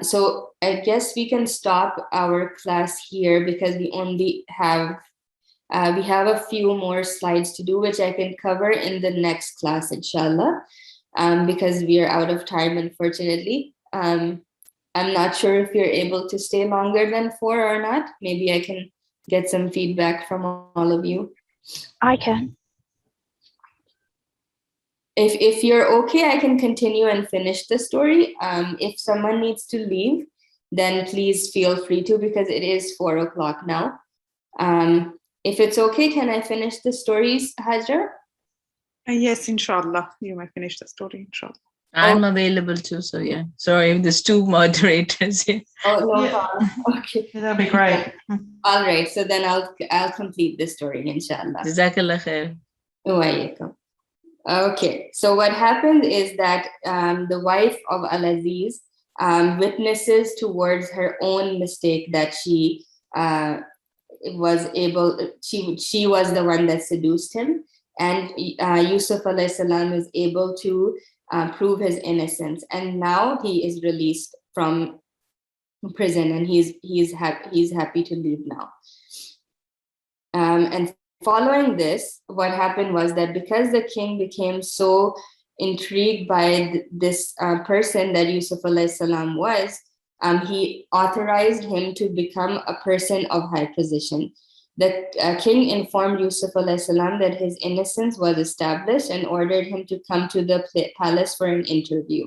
So I guess we can stop our class here because we only have a few more slides to do, which I can cover in the next class, inshallah, because we are out of time, unfortunately. I'm not sure if you're able to stay longer than 4 or not. Maybe I can get some feedback from all of you. I can. If you're okay, I can continue and finish the story. If someone needs to leave, then please feel free to, because it is 4 o'clock now. If it's okay, can I finish the stories, Hajar? Yes, inshallah. You may finish the story, inshallah. I'm available too, so yeah. Sorry if there's 2 moderators here. Oh, no Yeah. problem. Okay. That'd be great. All right, so then I'll complete the story, inshallah. Jazakallah khair. Okay, so what happened is that the wife of Al-Aziz witnesses towards her own mistake that she was the one that seduced him, and Yusuf alayhi salam is able to prove his innocence, and now he is released from prison, and he's happy to leave now. And following this, what happened was that because the king became so intrigued by this person that Yusuf alayhi salam was, he authorized him to become a person of high position. The king informed Yusuf alayhi salam that his innocence was established and ordered him to come to the palace for an interview.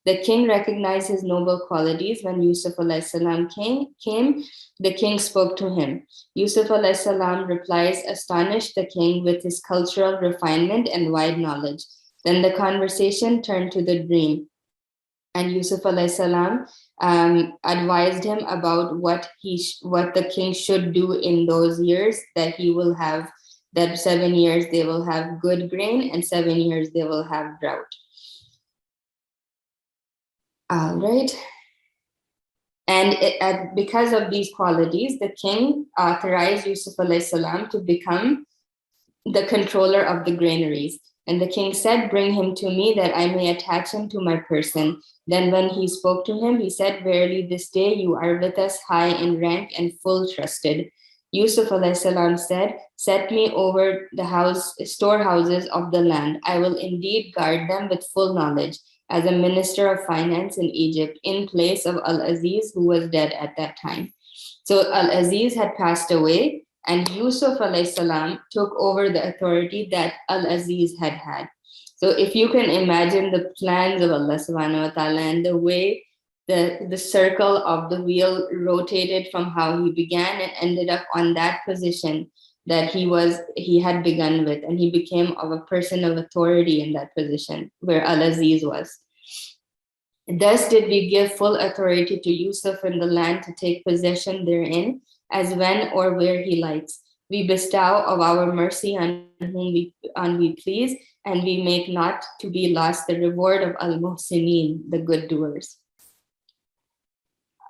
The king recognized his noble qualities. When Yusuf alayhi salam came, the king spoke to him. Yusuf alayhi salam replies astonished the king with his cultural refinement and wide knowledge. Then the conversation turned to the dream, and Yusuf alayhi salam advised him about what the king should do in those years, that he will have, that 7 years they will have good grain and 7 years they will have drought. All right. And because of these qualities, the king authorized Yusuf alayhi salam to become the controller of the granaries. And the king said, bring him to me that I may attach him to my person. Then when he spoke to him, he said, verily this day you are with us high in rank and full trusted. Yusuf alayhi salam said, set me over the storehouses of the land. I will indeed guard them with full knowledge, as a minister of finance in Egypt, in place of Al-Aziz, who was dead at that time. So Al-Aziz had passed away, and Yusuf alayhi salam took over the authority that Al-Aziz had had. So if you can imagine the plans of Allah subhanahu wa ta'ala and the way the circle of the wheel rotated from how he began and ended up on that position that he had begun with, and he became of a person of authority in that position where Al-Aziz was. Thus did we give full authority to Yusuf in the land to take possession therein, as when or where he likes. We bestow of our mercy on whom we please, and we make not to be lost the reward of al-muhsinin, the good doers.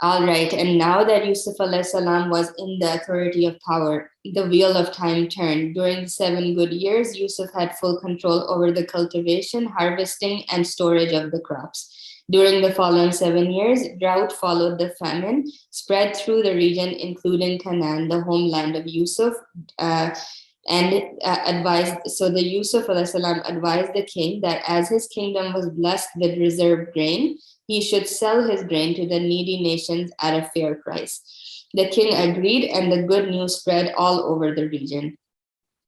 All right, and now that Yusuf alayhi salam was in the authority of power, the wheel of time turned. During the 7 good years, Yusuf had full control over the cultivation, harvesting, and storage of the crops. During the following 7 years, drought followed the famine, spread through the region, including Canaan, the homeland of Yusuf, so the Yusuf alayhi salam advised the king that as his kingdom was blessed with reserved grain, he should sell his grain to the needy nations at a fair price. The king agreed, and the good news spread all over the region.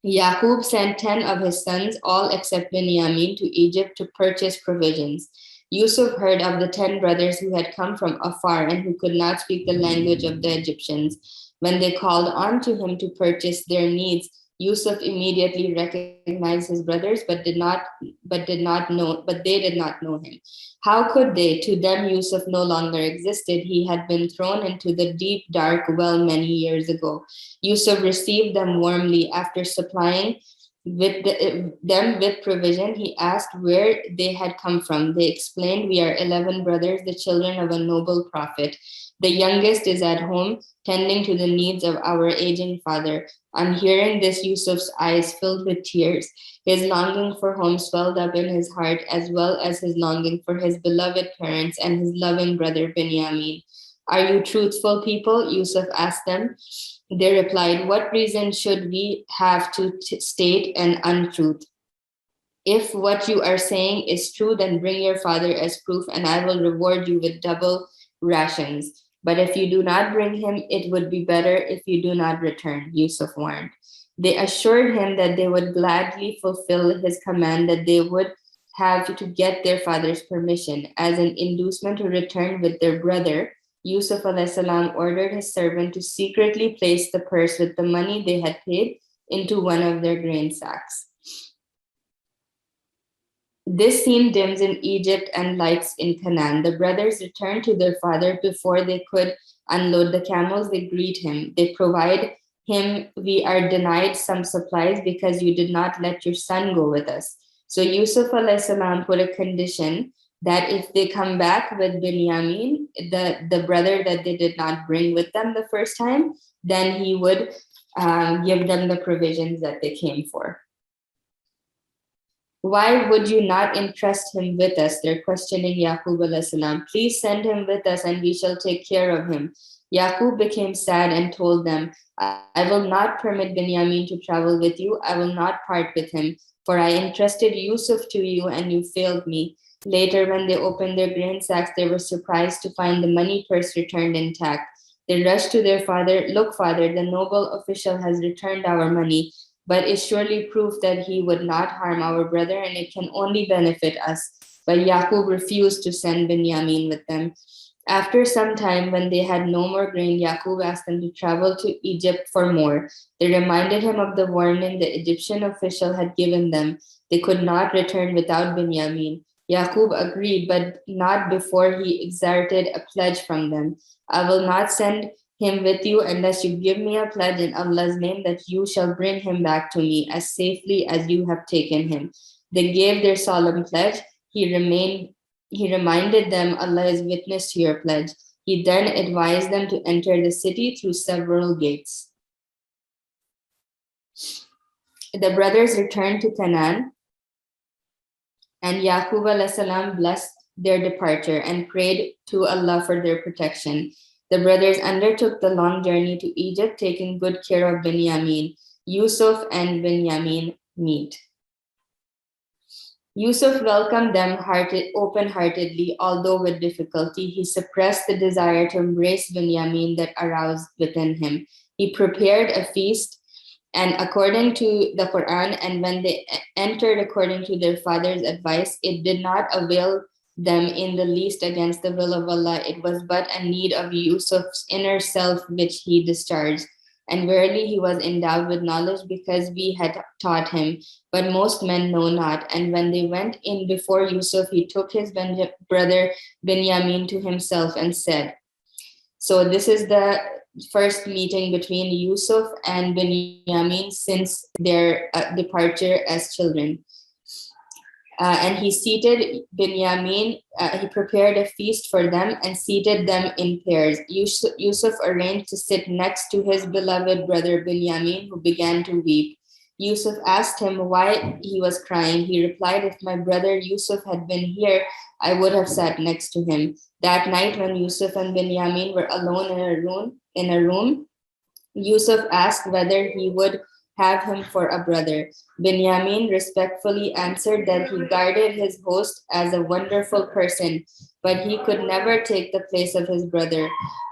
Yaqub sent 10 of his sons, all except Benjamin, to Egypt to purchase provisions. Yusuf heard of the 10 brothers who had come from afar and who could not speak the language of the Egyptians. When they called on to him to purchase their needs, Yusuf immediately recognized his brothers, but they did not know him. How could they? To them, Yusuf no longer existed. He had been thrown into the deep, dark well many years ago. Yusuf received them warmly. After supplying them with provision, he asked where they had come from. They explained, we are 11 brothers, the children of a noble prophet. The youngest is at home, tending to the needs of our aging father. On hearing this, Yusuf's eyes filled with tears. His longing for home swelled up in his heart, as well as his longing for his beloved parents and his loving brother Benjamin. Are you truthful people? Yusuf asked them. They replied, what reason should we have to state an untruth? If what you are saying is true, then bring your father as proof, and I will reward you with double rations. But if you do not bring him, it would be better if you do not return, Yusuf warned. They assured him that they would gladly fulfill his command, that they would have to get their father's permission. As an inducement to return with their brother, Yusuf alayhi salam ordered his servant to secretly place the purse with the money they had paid into one of their grain sacks. This scene dims in Egypt and lights in Canaan. The brothers return to their father. Before they could unload the camels, they greet him. They provide him, we are denied some supplies because you did not let your son go with us. So Yusuf alayhi salam put a condition that if they come back with Benjamin, the brother that they did not bring with them the first time, then he would give them the provisions that they came for. Why would you not entrust him with us? They're questioning Yaqub alayhi salam. Please send him with us and we shall take care of him. Yaqub became sad and told them, I will not permit Binyamin to travel with you. I will not part with him, for I entrusted Yusuf to you and you failed me. Later, when they opened their grain sacks, they were surprised to find the money purse returned intact. They rushed to their father. Look, father, the noble official has returned our money, but is surely proof that he would not harm our brother and it can only benefit us. But Yaqub refused to send Binyamin with them. After some time, when they had no more grain, Yaqub asked them to travel to Egypt for more. They reminded him of the warning the Egyptian official had given them. They could not return without Binyamin. Yaqub agreed, but not before he exacted a pledge from them. I will not send him with you unless you give me a pledge in Allah's name that you shall bring him back to me as safely as you have taken him. They gave their solemn pledge. He reminded them, Allah is witness to your pledge. He then advised them to enter the city through several gates. The brothers returned to Canaan, and Yaqub alayhi salam blessed their departure and prayed to Allah for their protection. The brothers undertook the long journey to Egypt, taking good care of Binyamin. Yusuf and Binyamin meet. Yusuf welcomed them open-heartedly, although with difficulty. He suppressed the desire to embrace Binyamin that aroused within him. He prepared a feast, and according to the Quran, and when they entered according to their father's advice, it did not avail them in the least against the will of Allah. It was but a need of Yusuf's inner self which he discharged. And verily he was endowed with knowledge because we had taught him, but most men know not. And when they went in before Yusuf, he took his brother Binyamin to himself and said, so this is the first meeting between Yusuf and Binyamin since their departure as children. And he seated Binyamin, he prepared a feast for them and seated them in pairs. Yusuf arranged to sit next to his beloved brother Binyamin, who began to weep. Yusuf asked him why he was crying. He replied, if my brother Yusuf had been here, I would have sat next to him. That night when Yusuf and Binyamin were alone in a room, Yusuf asked whether he would have him for a brother. Binyamin respectfully answered that he guarded his host as a wonderful person, but he could never take the place of his brother.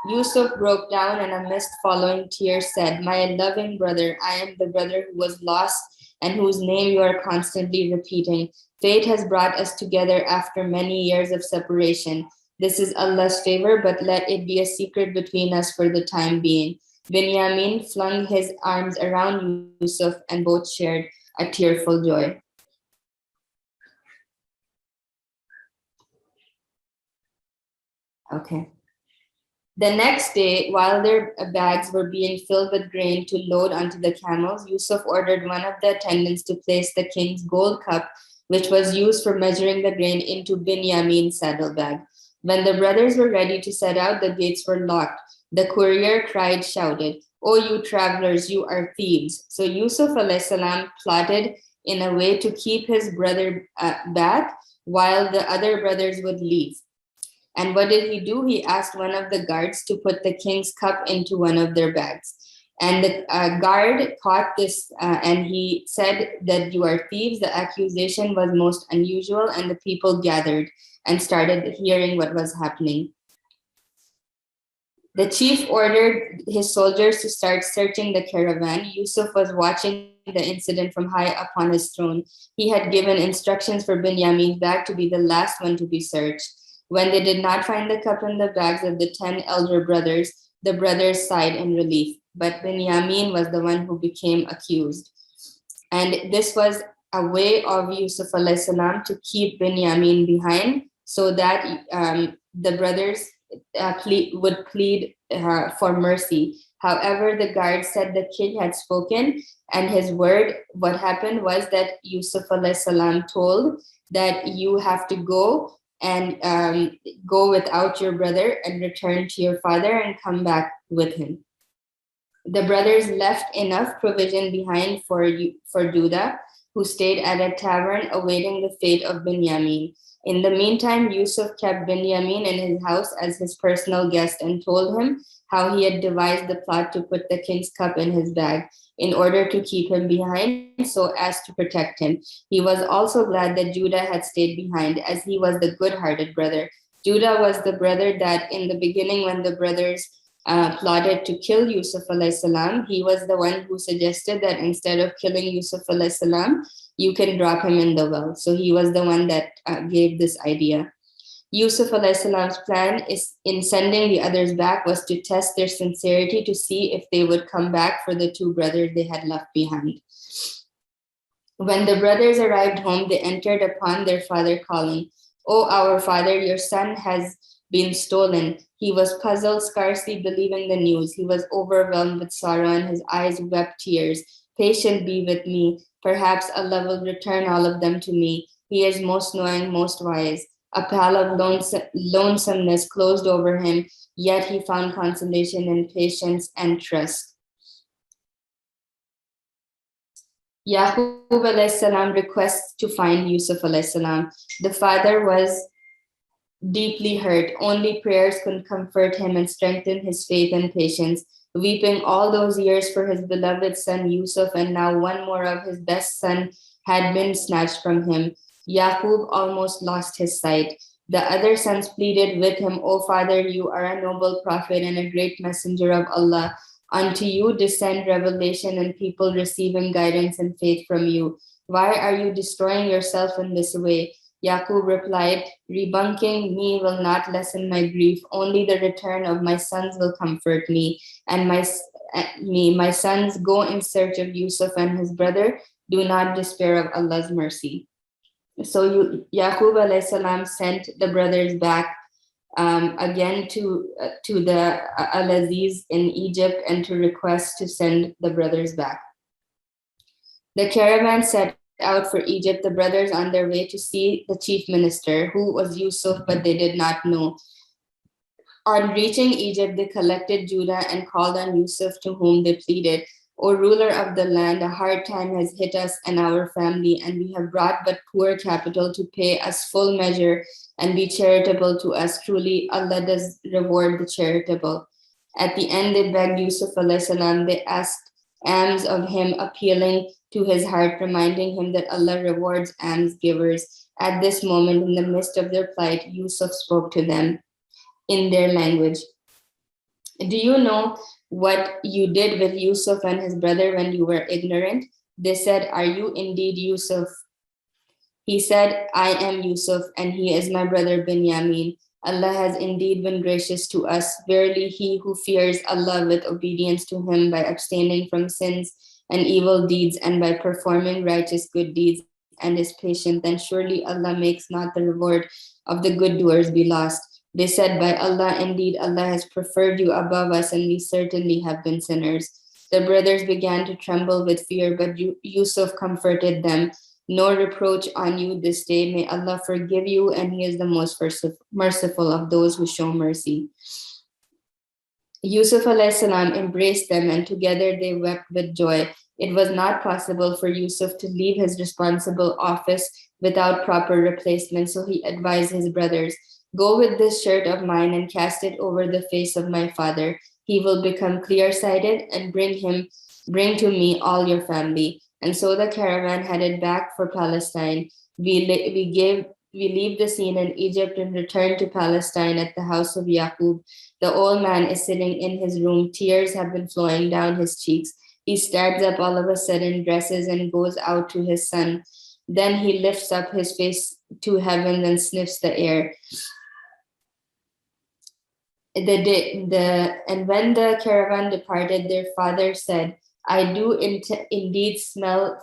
Yusuf broke down and amidst following tears said, my loving brother, I am the brother who was lost and whose name you are constantly repeating. Fate has brought us together after many years of separation. This is Allah's favor, but let it be a secret between us for the time being. Binyamin flung his arms around Yusuf and both shared a tearful joy. Okay. The next day, while their bags were being filled with grain to load onto the camels, Yusuf ordered one of the attendants to place the king's gold cup, which was used for measuring the grain, into Binyamin's saddlebag. When the brothers were ready to set out, the gates were locked. The courier shouted, "Oh, you travelers, you are thieves." So Yusuf alayhi salam plotted in a way to keep his brother back while the other brothers would leave. And what did he do? He asked one of the guards to put the king's cup into one of their bags. And the guard caught this and he said that you are thieves. The accusation was most unusual, and the people gathered and started hearing what was happening. The chief ordered his soldiers to start searching the caravan. Yusuf was watching the incident from high up on his throne. He had given instructions for Binyamin's bag to be the last one to be searched. When they did not find the cup in the bags of the 10 elder brothers, the brothers sighed in relief. But Binyamin was the one who became accused. And this was a way of Yusuf alayhi salam to keep Binyamin behind so that the brothers would plead for mercy. However, the guard said the king had spoken, and his word, what happened was that Yusuf alayhi salam told that you have to go and go without your brother and return to your father and come back with him. The brothers left enough provision behind for Judah, who stayed at a tavern awaiting the fate of Binyamin. In the meantime, Yusuf kept Binyamin in his house as his personal guest and told him how he had devised the plot to put the king's cup in his bag in order to keep him behind so as to protect him. He was also glad that Judah had stayed behind, as he was the good-hearted brother. Judah was the brother that in the beginning, when the brothers plotted to kill Yusuf alayhi salam, he was the one who suggested that instead of killing Yusuf alayhi salam, you can drop him in the well. So he was the one that gave this idea. Yusuf alayhi salam's plan is in sending the others back was to test their sincerity to see if they would come back for the two brothers they had left behind. When the brothers arrived home, they entered upon their father calling, "O our father, your son has been stolen." He was puzzled, scarcely believing the news. He was overwhelmed with sorrow and his eyes wept tears. "Patient be with me. Perhaps Allah will return all of them to me. He is most knowing, most wise." A pall of lonesomeness closed over him, yet he found consolation in patience and trust. Yaqub alayhi salam requests to find Yusuf alayhi salam. The father was deeply hurt. Only prayers could comfort him and strengthen his faith and patience. Weeping all those years for his beloved son Yusuf, and now one more of his best son had been snatched from him, Yaqub almost lost his sight. The other sons pleaded with him, "O father, you are a noble prophet and a great messenger of Allah. Unto you descend revelation and people receiving guidance and faith from you. Why are you destroying yourself in this way?" Yaqub replied, "Rebunking me will not lessen my grief. Only the return of my sons will comfort me. And my sons, go in search of Yusuf and his brother. Do not despair of Allah's mercy." So Yaqub alayhi salam sent the brothers back again to the Al-Aziz in Egypt and to request to send the brothers back. The caravan set out for Egypt, the brothers on their way to see the chief minister, who was Yusuf, but they did not know. On reaching Egypt, they collected Judah and called on Yusuf, to whom they pleaded, "O ruler of the land, a hard time has hit us and our family, and we have brought but poor capital to pay us full measure and be charitable to us. Truly, Allah does reward the charitable." At the end, they begged Yusuf alayhi salam. They asked alms of him, appealing to his heart, reminding him that Allah rewards alms givers. At this moment, in the midst of their plight, Yusuf spoke to them in their language. "Do you know what you did with Yusuf and his brother when you were ignorant?" They said, "Are you indeed Yusuf?" He said, "I am Yusuf, and he is my brother Binyamin. Allah has indeed been gracious to us. Verily, he who fears Allah with obedience to him by abstaining from sins and evil deeds and by performing righteous good deeds and is patient, then surely Allah makes not the reward of the good doers be lost." They said, "By Allah, indeed Allah has preferred you above us, and we certainly have been sinners." The brothers began to tremble with fear, but Yusuf comforted them. "No reproach on you this day. May Allah forgive you, and He is the most merciful of those who show mercy." Yusuf alayhi salam embraced them, and together they wept with joy. It was not possible for Yusuf to leave his responsible office without proper replacement, so he advised his brothers, "Go with this shirt of mine and cast it over the face of my father. He will become clear-sighted, and bring to me all your family." And so the caravan headed back for Palestine. We leave the scene in Egypt and return to Palestine at the house of Yaqub. The old man is sitting in his room. Tears have been flowing down his cheeks. He stands up all of a sudden, dresses, and goes out to his son. Then he lifts up his face to heaven and sniffs the air. And when the caravan departed, their father said, "I do indeed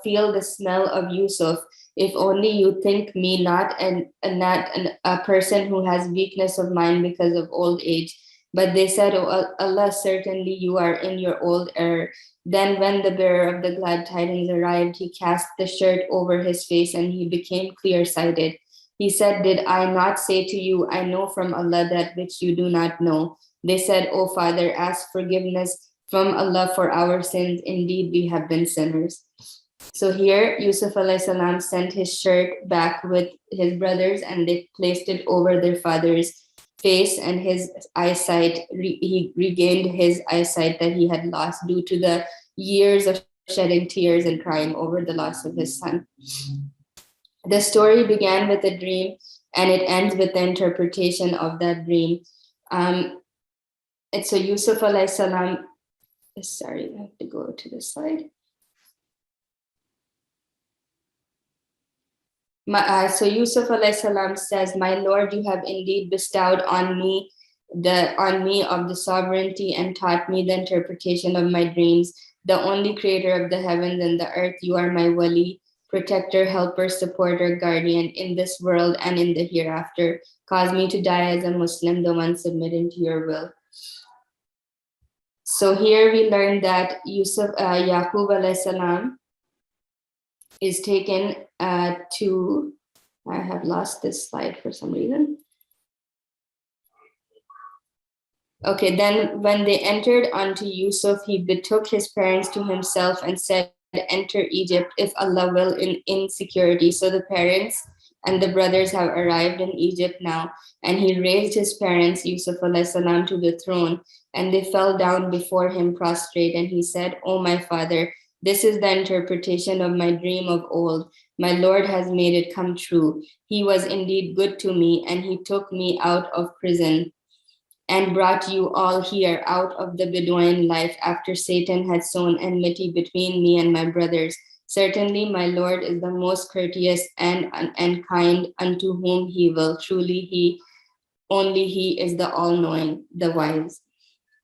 feel the smell of Yusuf. If only you think me not a person who has weakness of mind because of old age." But they said, "Oh Allah, certainly you are in your old error." Then when the bearer of the glad tidings arrived, he cast the shirt over his face and he became clear-sighted. He said, "Did I not say to you, I know from Allah that which you do not know?" They said, "O father, ask forgiveness from Allah for our sins. Indeed, we have been sinners." So here, Yusuf alayhi salam sent his shirt back with his brothers, and they placed it over their father's face, and his eyesight, he regained his eyesight that he had lost due to the years of shedding tears and crying over the loss of his son. The story began with a dream, and it ends with the interpretation of that dream. And so Yusuf alayhi salam, sorry, I have to go to the slide. So Yusuf alayhi salam says, "My Lord, you have indeed bestowed on me of the sovereignty and taught me the interpretation of my dreams. The only creator of the heavens and the earth, you are my wali, protector, helper, supporter, guardian in this world and in the hereafter. Cause me to die as a Muslim, the one submitting to your will." So here we learn that Yaqub alayhi salam is taken to, I have lost this slide for some reason. Okay, then when they entered unto Yusuf, he betook his parents to himself and said, "Enter Egypt, if Allah will, in security." So the parents and the brothers have arrived in Egypt now, and he raised his parents, Yusuf alayhi salam, to the throne, and they fell down before him prostrate, and he said, "O my father, this is the interpretation of my dream of old. My Lord has made it come true. He was indeed good to me, and he took me out of prison and brought you all here out of the Bedouin life after Satan had sown enmity between me and my brothers. Certainly my Lord is the most courteous and kind unto whom he will. Truly he is the all-knowing, the wise."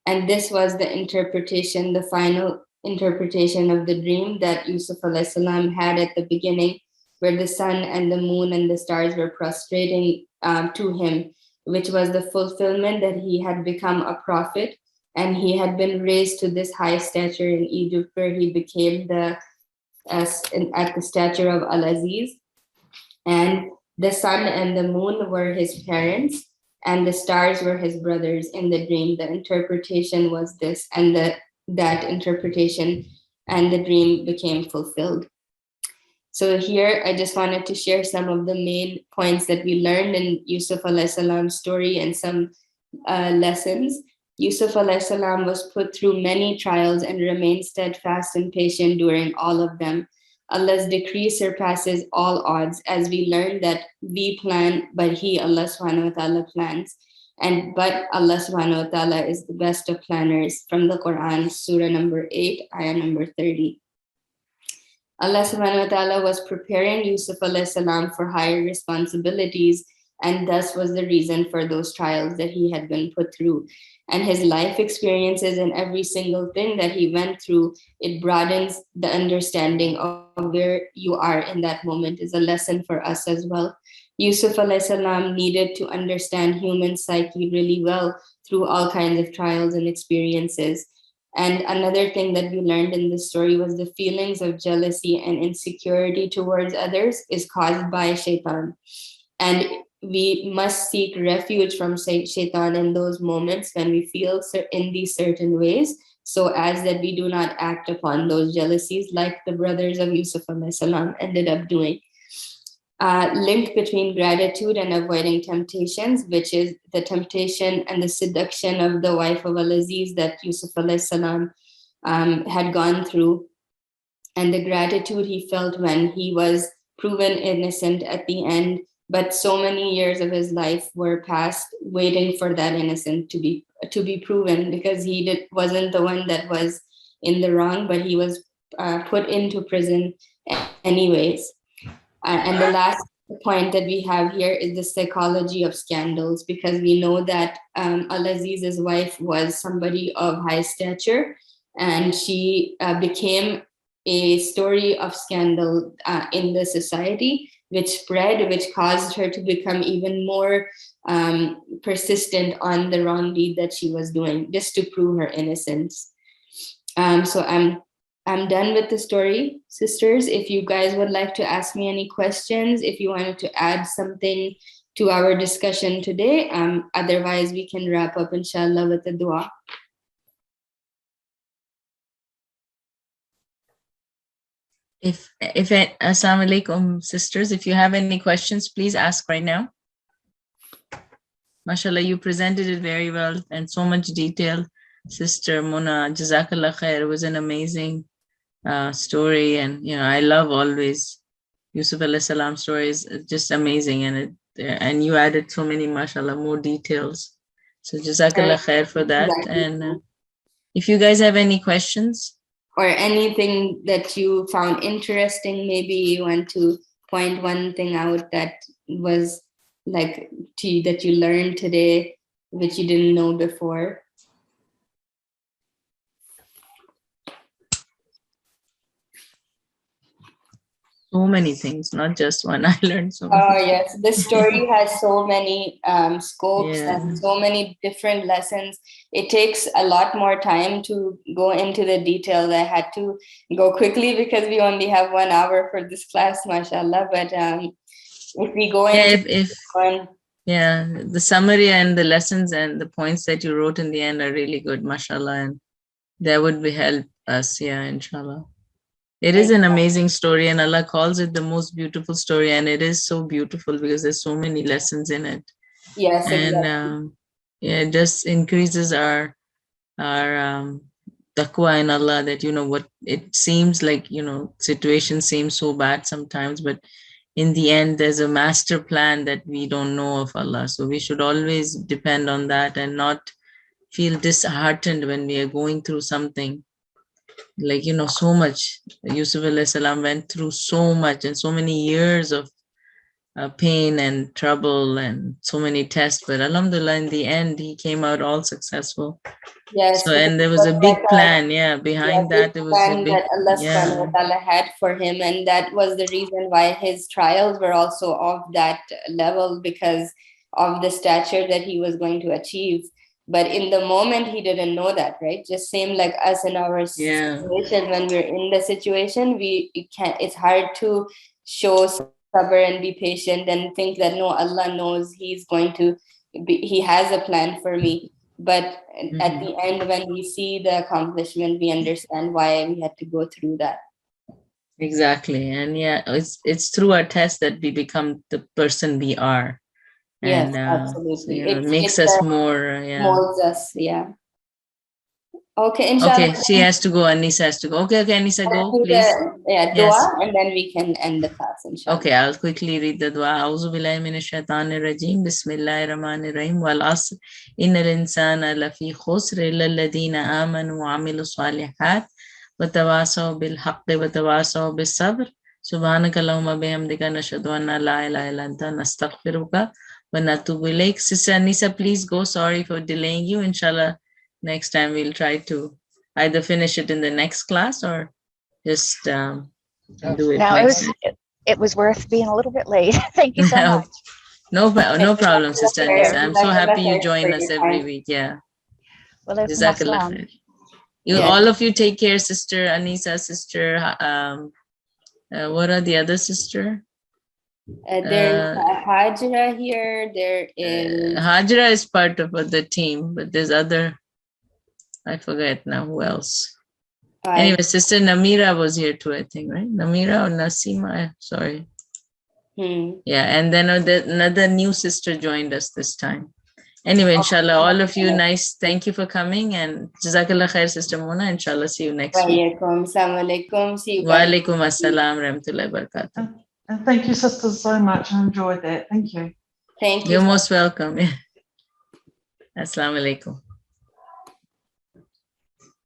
And this was the interpretation, the final interpretation of the dream that Yusuf alayhi salam had at the beginning, where the sun and the moon and the stars were prostrating to him, which was the fulfillment that he had become a prophet and he had been raised to this high stature in Egypt, where he became at the stature of Al-Aziz. And the sun and the moon were his parents, and the stars were his brothers in the dream. The interpretation was this, and that interpretation and the dream became fulfilled. So here, I just wanted to share some of the main points that we learned in Yusuf alayhi salam's story and some lessons. Yusuf alayhi salam was put through many trials and remained steadfast and patient during all of them. Allah's decree surpasses all odds, as we learned that we plan, but He, Allah subhanahu wa ta'ala, plans. But Allah subhanahu wa ta'ala is the best of planners, from the Quran, Surah number 8, ayah number 30. Allah subhanahu wa ta'ala was preparing Yusuf alayhi salam for higher responsibilities, and thus was the reason for those trials that he had been put through. And his life experiences and every single thing that he went through, it broadens the understanding of where you are in that moment, is a lesson for us as well. Yusuf alayhi salam needed to understand human psyche really well through all kinds of trials and experiences. And another thing that we learned in this story was the feelings of jealousy and insecurity towards others is caused by shaitan. And we must seek refuge from shaitan in those moments when we feel in these certain ways, so as that we do not act upon those jealousies like the brothers of Yusuf alayhi salam ended up doing. Link between gratitude and avoiding temptations, which is the temptation and the seduction of the wife of Al-Aziz that Yusuf alayhi salam had gone through, and the gratitude he felt when he was proven innocent at the end. But so many years of his life were passed waiting for that innocence to be proven, because he wasn't the one that was in the wrong, but he was put into prison anyways. And the last point that we have here is the psychology of scandals, because we know that Al-Aziz's wife was somebody of high stature, and she became a story of scandal in the society, which spread, which caused her to become even more persistent on the wrong deed that she was doing, just to prove her innocence. So I'm done with the story, sisters. If you guys would like to ask me any questions, if you wanted to add something to our discussion today, otherwise we can wrap up, inshallah, with the dua. Assalamu alaikum, sisters, if you have any questions, please ask right now. Mashallah, you presented it very well and so much detail. Sister Mona, Jazakallah khair. It was an amazing story. And, I love always Yousuf salam stories. Just amazing. And you added so many, mashallah, more details. So Jazakallah khair for that. And if you guys have any questions. Or anything that you found interesting, maybe you want to point one thing out that was like that you learned today, which you didn't know before. So many things, not just one. I learned so many. Oh yes, this story has so many scopes and so many different lessons. It takes a lot more time to go into the details. I had to go quickly because we only have 1 hour for this class, mashallah. But if we go into the summary and the lessons and the points that you wrote in the end are really good, mashallah, and that would be help us, inshallah. It is an amazing story, and Allah calls it the most beautiful story, and it is so beautiful because there's so many lessons in it. Yes, and it just increases our taqwa in Allah, that what it seems like, situations seem so bad sometimes, but in the end there's a master plan that we don't know of Allah. So we should always depend on that and not feel disheartened when we are going through something. Like, so much. Yousuf salam went through so much and so many years of pain and trouble and so many tests, but alhamdulillah, in the end he came out all successful. Yes. So, and there was a big plan, behind that. There was a big that Allah subhanahu wa ta'ala had for him, and that was the reason why his trials were also of that level, because of the stature that he was going to achieve. But in the moment, he didn't know that, right? Just same like us in our situation. When we're in the situation, it's hard to show sabr and be patient and think that no, Allah knows He has a plan for me. But at the end, when we see the accomplishment, we understand why we had to go through that. Exactly. And it's through our test that we become the person we are. Yes, and absolutely. It makes us more molds us. Okay, inshallah. Okay, she has to go. Anisa has to go. Okay, Anisa, go, please. Dua, and then we can end the class, inshallah. Okay, I'll quickly read the dua. A'udhu billahi minash shaitanir rajim. Bismillahir rahmanir rahim. Wal asr. Innal insana lafi khusr illa alladhina amanu wa amilu salihat wa tawasaw bil haqqi wa tawasaw bis sabr. Subhanaka Allahumma bihamdika nashhadu anna la ilaha illa anta nastaghfiruka wa natubu ilayk. Sister Anisa, please go. Sorry for delaying you. Inshallah, next time we'll try to either finish it in the next class or just do it. No, it was worth being a little bit late. Thank you so much. No problem, Sister Anisa. I'm so happy you join us every week. Yeah. Well, Jazakallah khair. All of you take care, Sister Anisa, Sister. What are the other sister? There's Hajra here. There is Hajra is part of the team, but there's other. I forget now who else. Anyway, Sister Namira was here too, I think, right? Namira or Nasima? Sorry. Yeah, and then another new sister joined us this time. Anyway, inshallah, all of you, nice. Thank you for coming, and Jazakallah khair, Sister Mona. Inshallah, see you next week. Assalamu alaikum. See you. Wa alaikum assalam, rahmatullahi barakatuh. And thank you, sisters, so much. I enjoyed that. Thank you. Thank you. You're most welcome. Assalamu alaikum.